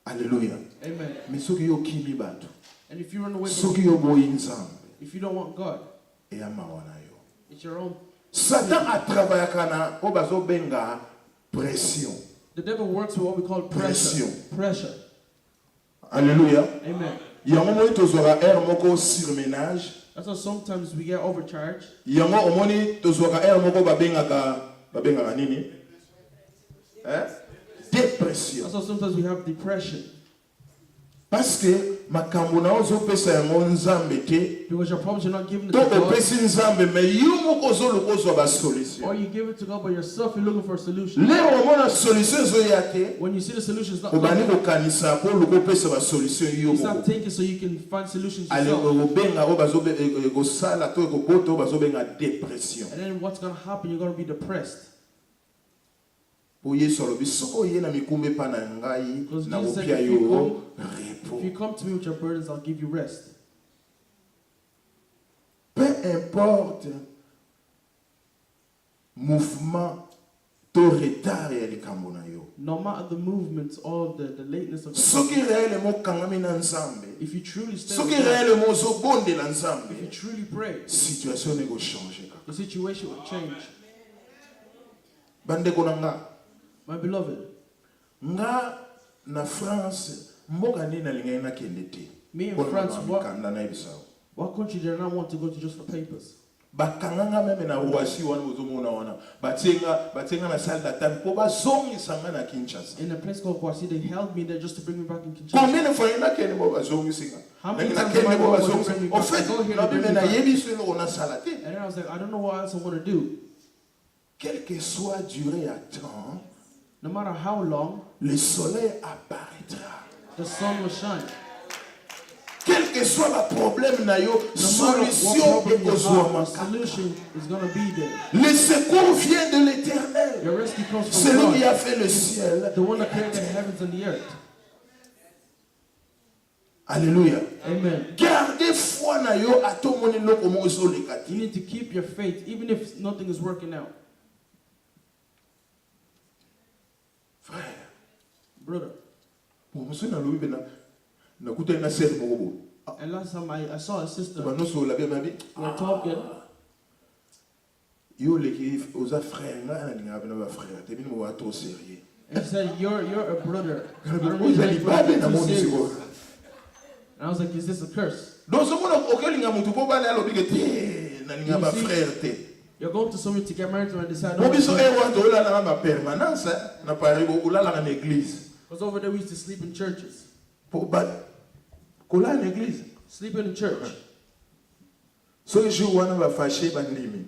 alleluya Amen. me soki yo okimi bato And if you run away from soki yo boyi nzambe if you don't want God, eya mawa na yo it's your own. satan atravayaka na oyo bazobenga pression The devil works with what we call pressure. Pression. Pressure. alleluya Amen. yango omoni tozwaka aire moko surmenage That's why sometimes we get overcharged. yango omoni tozwaka aire moko babengaka nini dépression That's why sometimes we have depression. parce que makambo na ozopesa yango nzambe te Because your problems you're not giving it to to God. opesi nzambe me yo moko ozoluka ozwa basolution Or you give it to God by yourself, you're looking for a solution. lero omona solution ezoya te When you see the solution is not obandi coming, kokanisa mpo oluka opesa basolution yo you start moko thinking so you can find solutions ale yourself. kobenga oyo ekosala to ekobota oyo bazobenga dépression And then what's going to happen? You're going to be depressed. po yesu alobi soki oye na mikumba epa na ngai Because na Jesus said, kopia if you yo If you repos come to me with your burdens, I'll give you rest. peu importe mouvement to retard ya likambo na yo No matter the movements or the lateness of the soki réellement okangami na nzambe if you truly stay soki with God, réellement ozobondela if you nzambe truly pray, situation ekochange kaka the situation will change. bandeko na nga My beloved, nga na france mboka nini nalingai nakende te me in Mpona France, mikanda nayebisa yo what country did I not want to go to just for papers? bakanganga meme na roisi wana bozomona wana batienga na salle d'attente mpo bazongisa nga na kinshasa In a place called Kwasi, they held me there just to bring me back in Kinshasa. combien de fois nakende bo bazongisinga How many nangi times have I nakende bo gone to bazongisa bring me au back? fait I go here to nabi bring me me back. nayebi so eloko nasala te And then I was like, I don't know what else I want to do. quelle que soit durée à temps No matter how long, le soleil apparaîtra the sun will shine. quel que soit le problème na yo No matter solution what problem you have, ekozwama the solution is going to be there. le secours vient de l'éternel Your rescue comes from celui qui God, a fait le ciel the one that created the heavens and the earth. alléluia Amen. gardez foi na yo atomoni eloko moko ezoleka te You need to keep your faith, even if nothing is working out. frère Brother. bon monsieur na lobi bena na kuta na sœur moko bo And last time I saw a sister. ba no so la bien mabi We were talking. yo leki oza frère nga na linga bena ba frère te bino wa trop sérieux And she said, you're a brother. I don't oza really like libabe na too moni serious. siko And I was like, is this a curse? donc so mona okelinga mutu po bana lobi ke te na linga ba You see? frère te You're going to somebody to get married to and decide, mo biso e because wa to la na ma permanence na pari bo ulala na église over there we used to sleep in churches. pour ba kola na église Sleeping in church. so jour wana ba fâché ba ndimi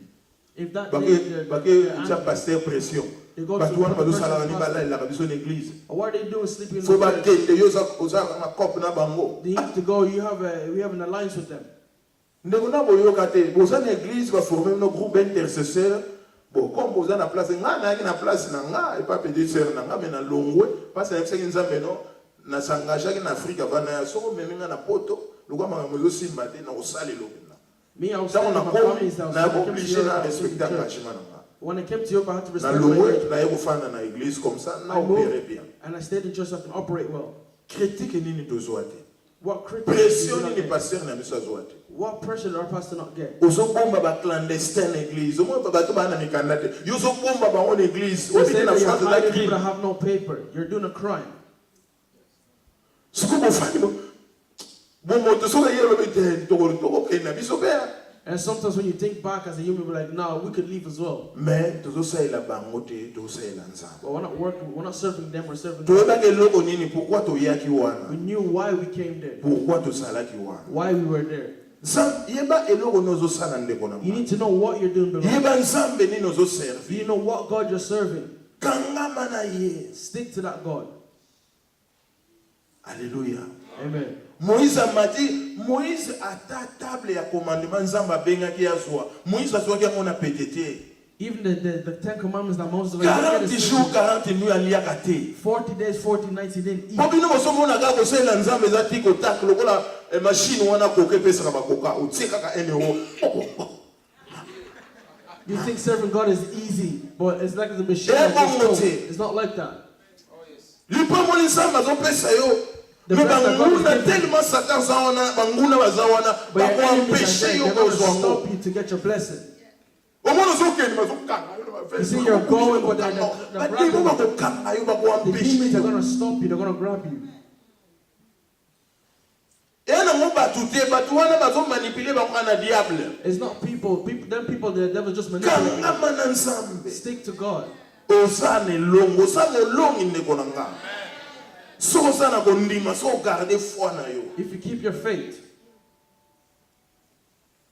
If that ba day, ke they're cha angry. pasteur pression They go ba to tu wana ba do the sala ni person's ba pastor. la biso na église What are they doing sleeping in fo ba the church? kende yo za oza na cop na bango They need to go, we have an alliance with them. ndeko na boyoka te boza na église ba former no groupe intercesseur bon comme boza na place nga na na place na nga et pas petit sœur na nga mais na longwe parce que c'est nzambe no na s'engagea na Afrique avant na so memi nga na poto lokwa makambo zo simba te na osale lobi Me, I was ça standing on a in my comme family's house. na When I came to obligé Europe, na I was in respecter church. engagement na nga When I came to Europe, I had to na respect my longwe church. na ye kofanda na église comme ça na I opérer moved bien and I stayed in church so I can operate well. critique nini tozwa te What criticism pression did we not nini get? pasteur na biso azwa te What pressure did our pastor not get? ozobomba baclandestin na église omoi bato bana mikanda te yo ozobomba bango na église You obite say na that you're france eza hiding people crime that have no paper. You're doing a crime. siko bofani bomoto soki ye lobi te tokokende na biso mpe And sometimes when you think back as a human, we're like, no, we could leave as well. mais tozosalela bango te tozosalela nzambe But we're not working, we're not serving them, we're serving God. toyebaki eloko nini pourkui toyaki wana We knew why we came there, pourkui tosalaki wana why we were there. yeba eloko nini ozosala ndeko na You nga need to know what you're doing, beloved. yeba nzambe nini Do ozoservi you know what God you're serving? kangama na ye Stick to that God. alleluya Amen. moïse amati moïse ata table ya commandement nzambe abengaki azwa moïse azwaki yango na pete te Even the 10 commandments that Moses already 40 jours 40 nuits aliaka te 40 days, 40 nights, he didn't eat. po bino bozomona kaka kosalela nzambe eza ti kotake lokola mashine wana koka epesaka bakoka otie kaka 1 euro You think serving God is easy, but it's like the machine. Eh, that just bongo goes. te. It's not like that. lipamoli nzambe azopesa yo The me breath that God is banguna giving. tellement satan aza wana banguna baza wana But your enemies bakoampeshe are yo there. They're going to kozwa ngo stop you to get your blessing. omona ozokende bazokanga yo na bavese, You see, you're going, but they're badimo grabbing bakokanga yo The bakoampeshe demons are yo going to stop you. They're going to grab you. eya nango bato te bato wana bazomanipule bango na diable It's not people. Them people, the devil just manipulating. kangama na nzambe Stick to God. oza na elongo oza molongi ndeko na nga soki oza na kondima soki ogarde foi na yo If you keep your faith,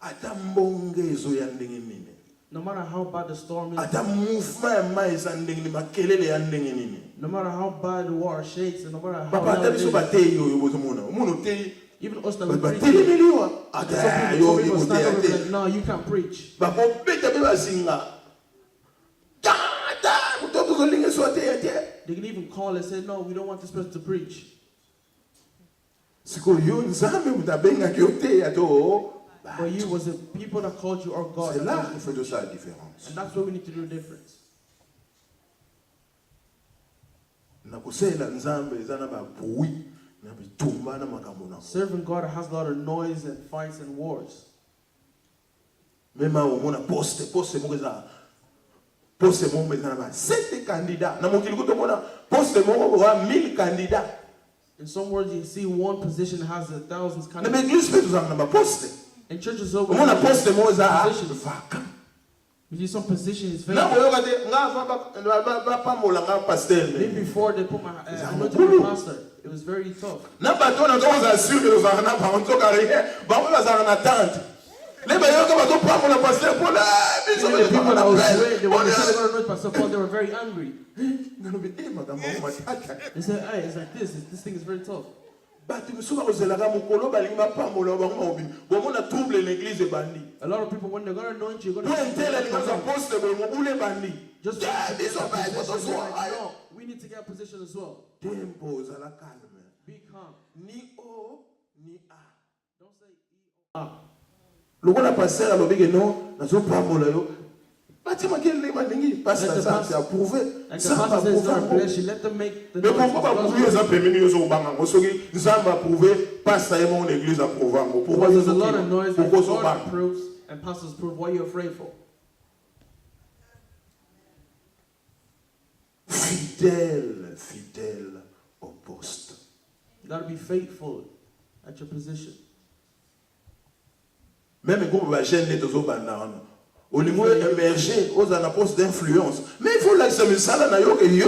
ata mbonge ezoya ndenge nini no matter how bad the storm is, ata mouvement ya mai eza ndenge nini makelele ya ndenge nini no matter how bad the water shakes, and no matter how papa ata loud it biso is, bateyi oyo bozomona omona oteyi even us that we preach, batelemeli wa some ata people, yo some people stand oteya up and be te like, no, you can't preach. bakobeta mpe bazinga tata moto tozolinga so ateya te They can even call and say, no, we don't want this person to preach. sikoyo yo nzambe moto abengaki oteya to But you, was it people that called you or God? c'est that là called you? qu'il faut de ça la différence And that's where we need to do the difference. na kosalela nzambe eza na babui na bitumba na makambo na Serving God has a lot of noise and fights and wars. meme awa omona poste moko eza poste moko eza na ba 7 candidat na mokili kutu omona poste moko wa 1000 candidat In some words, you see one position has thousands na candidates. baeglise mpe tozala na baposte In churches over, omona poste moko eza positions. vaka You see some positions na vacant. koyoka te nga ava bapambola nga paster Maybe me before they put my anointed my pastor, it was very tough. na bato wana tokozala sur ke tozalaka na bango nzoka rien bango bazalaka na tante le bayoka bazopambola paster mpona biso Even the people that was bezalaka when they said they're going to anoint Pastor Paul, they were very angry. nalobi e makambo yango matata They said, hey, it's like this thing is very tough. bato misusu bakozelaka mokolo balingi bapambola bango mobili bomona trouble l'église ebandi A lot of people, when they're going to anoint you, you're po going entele alingi aza to poste boye mobulu ebandi just te biso they're baekozozwa like, no, we need to get a position as well. tempo ozala calme Be calm. ni o ni a Don't say E. Ah. lokola paster alobiki no nazopambola yo Bâtiment qui est là, parce que ça c'est approuvé. Like the Ça va pastor says it's not approuver. flesh, let them make the Mais noise. pourquoi pas approuver les impémés aux banques? Ça va approuver, pas ça et mon église approuve. Pourquoi Because there's a lot of noise that pourquoi God sont approves and pastors approve. What are you afraid for? fidèle, fidèle au poste. You got to be faithful at your position. Même groupe va gêner tous aux bandes. Au niveau émerger aux un poste d'influence. Mais il faut l'accepter ça là, que yo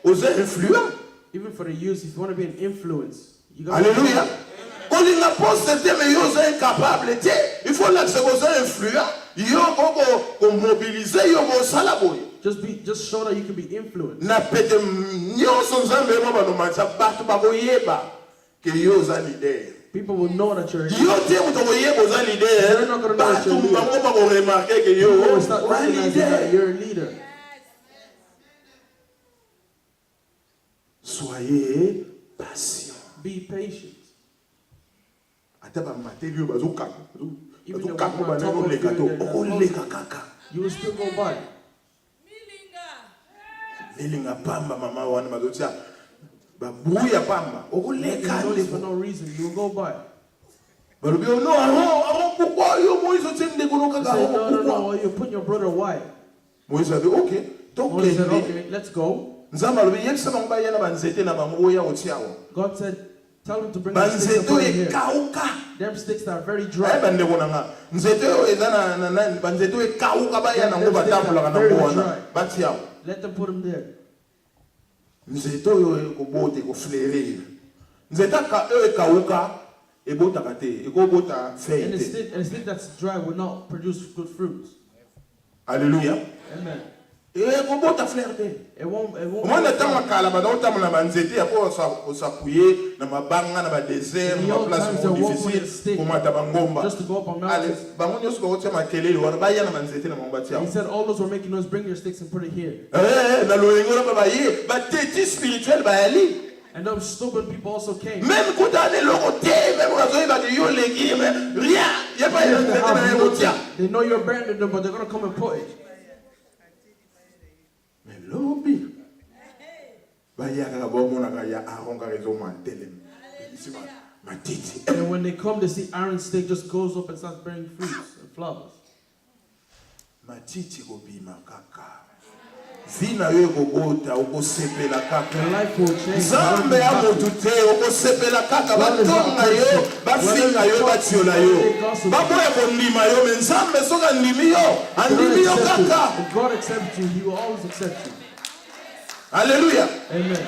aux influents. Even for the youth, if you want to be an influence, you got Alléluia. Quand il a posté, mais yo est incapable. Il faut l'accepter aux influents. Yo ko mobiliser yo ko salaboy. Just show that you can be influenced. Na pete nyonso nzambe mo bano matsa bato bakoyeba ke yo za leader. People will know that you're a Yo te muto koyeba za leader. They're not gonna know that Bato you're a leader. bango bako remarquer ke yo People will start wa recognizing that leader. you're a leader. Soyez patient. Be patient. Ata ba mateli yo bazokaka. Even Bazokaka though we're bana on top of leka to you, they're okoleka kaka. You will still go by. Melinga pamba mama wana bazotia babuya pamba Making okoleka noise for ndeko. no reason, you will go by. Balobi no aro pourquoi yo Moïse tende kono They kaka say, no, pourquoi? you're putting your brother why? Moïse a dit OK. Donc Moses said, okay, let's go. nzamba lobi yebisa bango bayana banzete na bango oya otiawo. God said, tell them to bring the sticks and Banzete put them here. ekauka. Them sticks that are very Ayi dry. bandeko nanga. Nzete oyo eza na banzete ekauka bayana ngo batambola na ngo wana. Batiawo. Let them put them there. Nzete oyo ekobote ekofleurir. Nzete oyo ekauka ebotaka te ekobota And feuille the stick that's dry will not produce good fruits. Alléluia. Amen. Ekobota fleur te. It won't. Omwana ntango akala bazakotambola banzete ya po osapuye na mabanga na badésert In the na old baplace times, mo they walk with a difficile stick komata bangomba. just to go up on Ale mountains. bango nyonso bakotia makelele wana baya na banzete na bango batia. He said, all those were making noise, bring your sticks and put it here. Na loyengo na baye bateti spirituel bayali. And those stupid people also came. Même kuta ne loko te même ozoyeba ke yo leki mais rien. Ya pa They ya have nzete na yo tia. they know you're branded them, but they're going to come and put it. Mais lobi. Baya kaka bomona ka ya Aaron ka rezo mantelem. Matiti. And when they come, they see Aaron's stick just goes up and starts bearing fruits and flowers. Matiti kobima kaka. Vina yo kobota okosepela kaka. Your life will change. Nzambe ya motu te okosepela kaka batonga yo bafinga yo batiola yo baboya kondima yo me nzambe soka ndimi yo andimi yo kaka. If God accepts you, He will always accept you. Alléluia. Amen.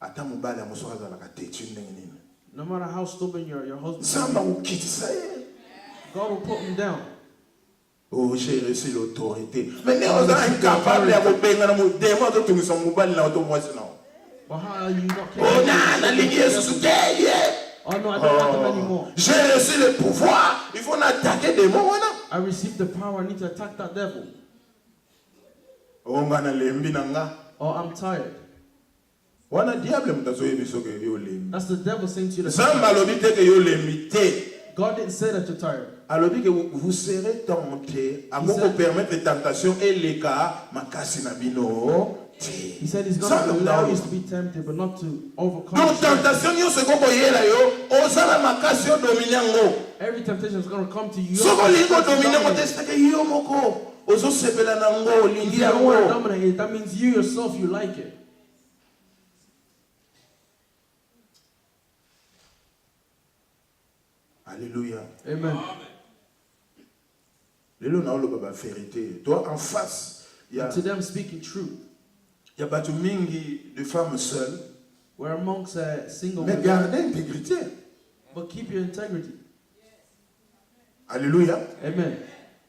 Ata mobali amosoka azalaka tetu ndenge nini. No matter how stubborn your husband Nzambe is, akokitisa ye. God will put him down. Oh, j'ai reçu l'autorité. Mais ne oza incapable ya kobenga na modemo azotungisa mobali na oto mwasi na. But how are you not Oh capable? na nalingi Yesu te ye. Oh no, I don't want them anymore. J'ai reçu le pouvoir. Il faut attaquer des mots wana. I received the power. I need to attack that devil. Onga na lembi na nga. Oh, I'm tired. Wana diable mutazoye biso ke yo lembi. That's the devil saying to you that Nzambe alobi te ke yo lembi te. God didn't say that you're tired. Alobi ke vous serez tentés. Akoko permettre tentation eleka makasi na bino te. He said He's going to allow you to be tempted, but not to overcome. Donc tentation nyonso ekoko yela yo ozala makasi yo domine yango. Every temptation is going to come to you. Soko lingo domine yango te If sitake yo moko ozosepela nango olingi you don't want to yango. dominate it, that means you yourself, you like it. Alléluia. Amen. Lelo na oloba ba vérité. Toi en face, il y a To them speaking truth. batu mingi de femmes seules. We're amongst single Mais women, gardez intégrité. but keep your integrity. Alléluia. Amen.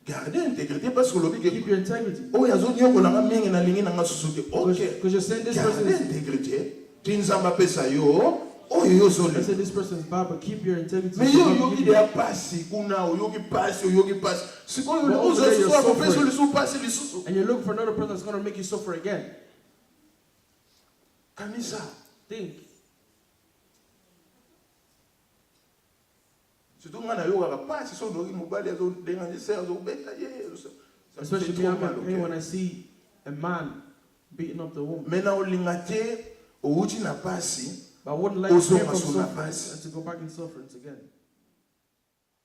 Gardez intégrité parce que l'objet Keep your integrity. oh yazo nyoko na mingi na lingi na ngasusuke. OK. Because you're saying this person Gardez is, intégrité. Tinzamba pesa yo. Oh yo I zoli. said this person is bad, but keep your integrity. Mais So yo God yoki give de you- pasi kuna yoki pasi yoki pasi. Siko yo But ozo over there you're so ko suffering. peso le so pasi le susu. And you look for another person that's going to make you suffer again. Kanisa. Think. Surtout quand on a pas si son mobile est dérangé, c'est un bête. Especially me, I'm pain when I see a man beating up the woman. Maintenant, on l'ingate, au outil n'a pas si. But I wouldn't like to Also, hear from also suffering nafasi. and to go back in suffering again.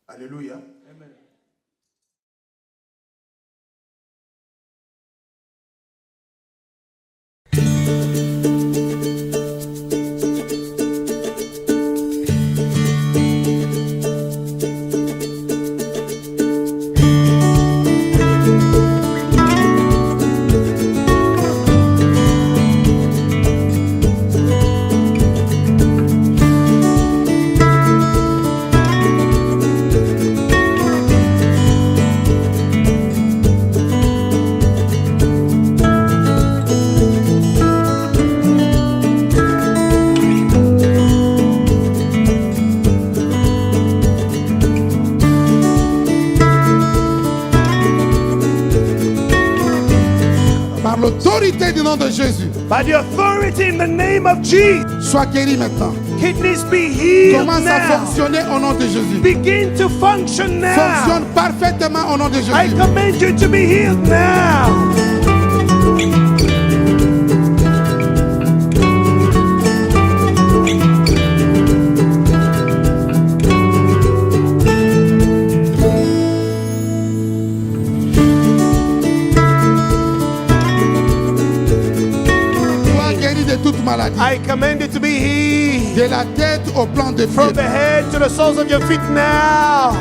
Alléluia. Amen. Par l'autorité du nom de Jésus, By the authority in the name of Jesus, sois guéri maintenant. kidneys be healed Commence à now. fonctionner au nom de Jésus. Begin to function now. Fonctionne parfaitement au nom de I Jésus. command you to be healed now. Sois guéri de toute maladie. I command you to be healed. De la tête au plan de From pied. the head to the soles of your feet now.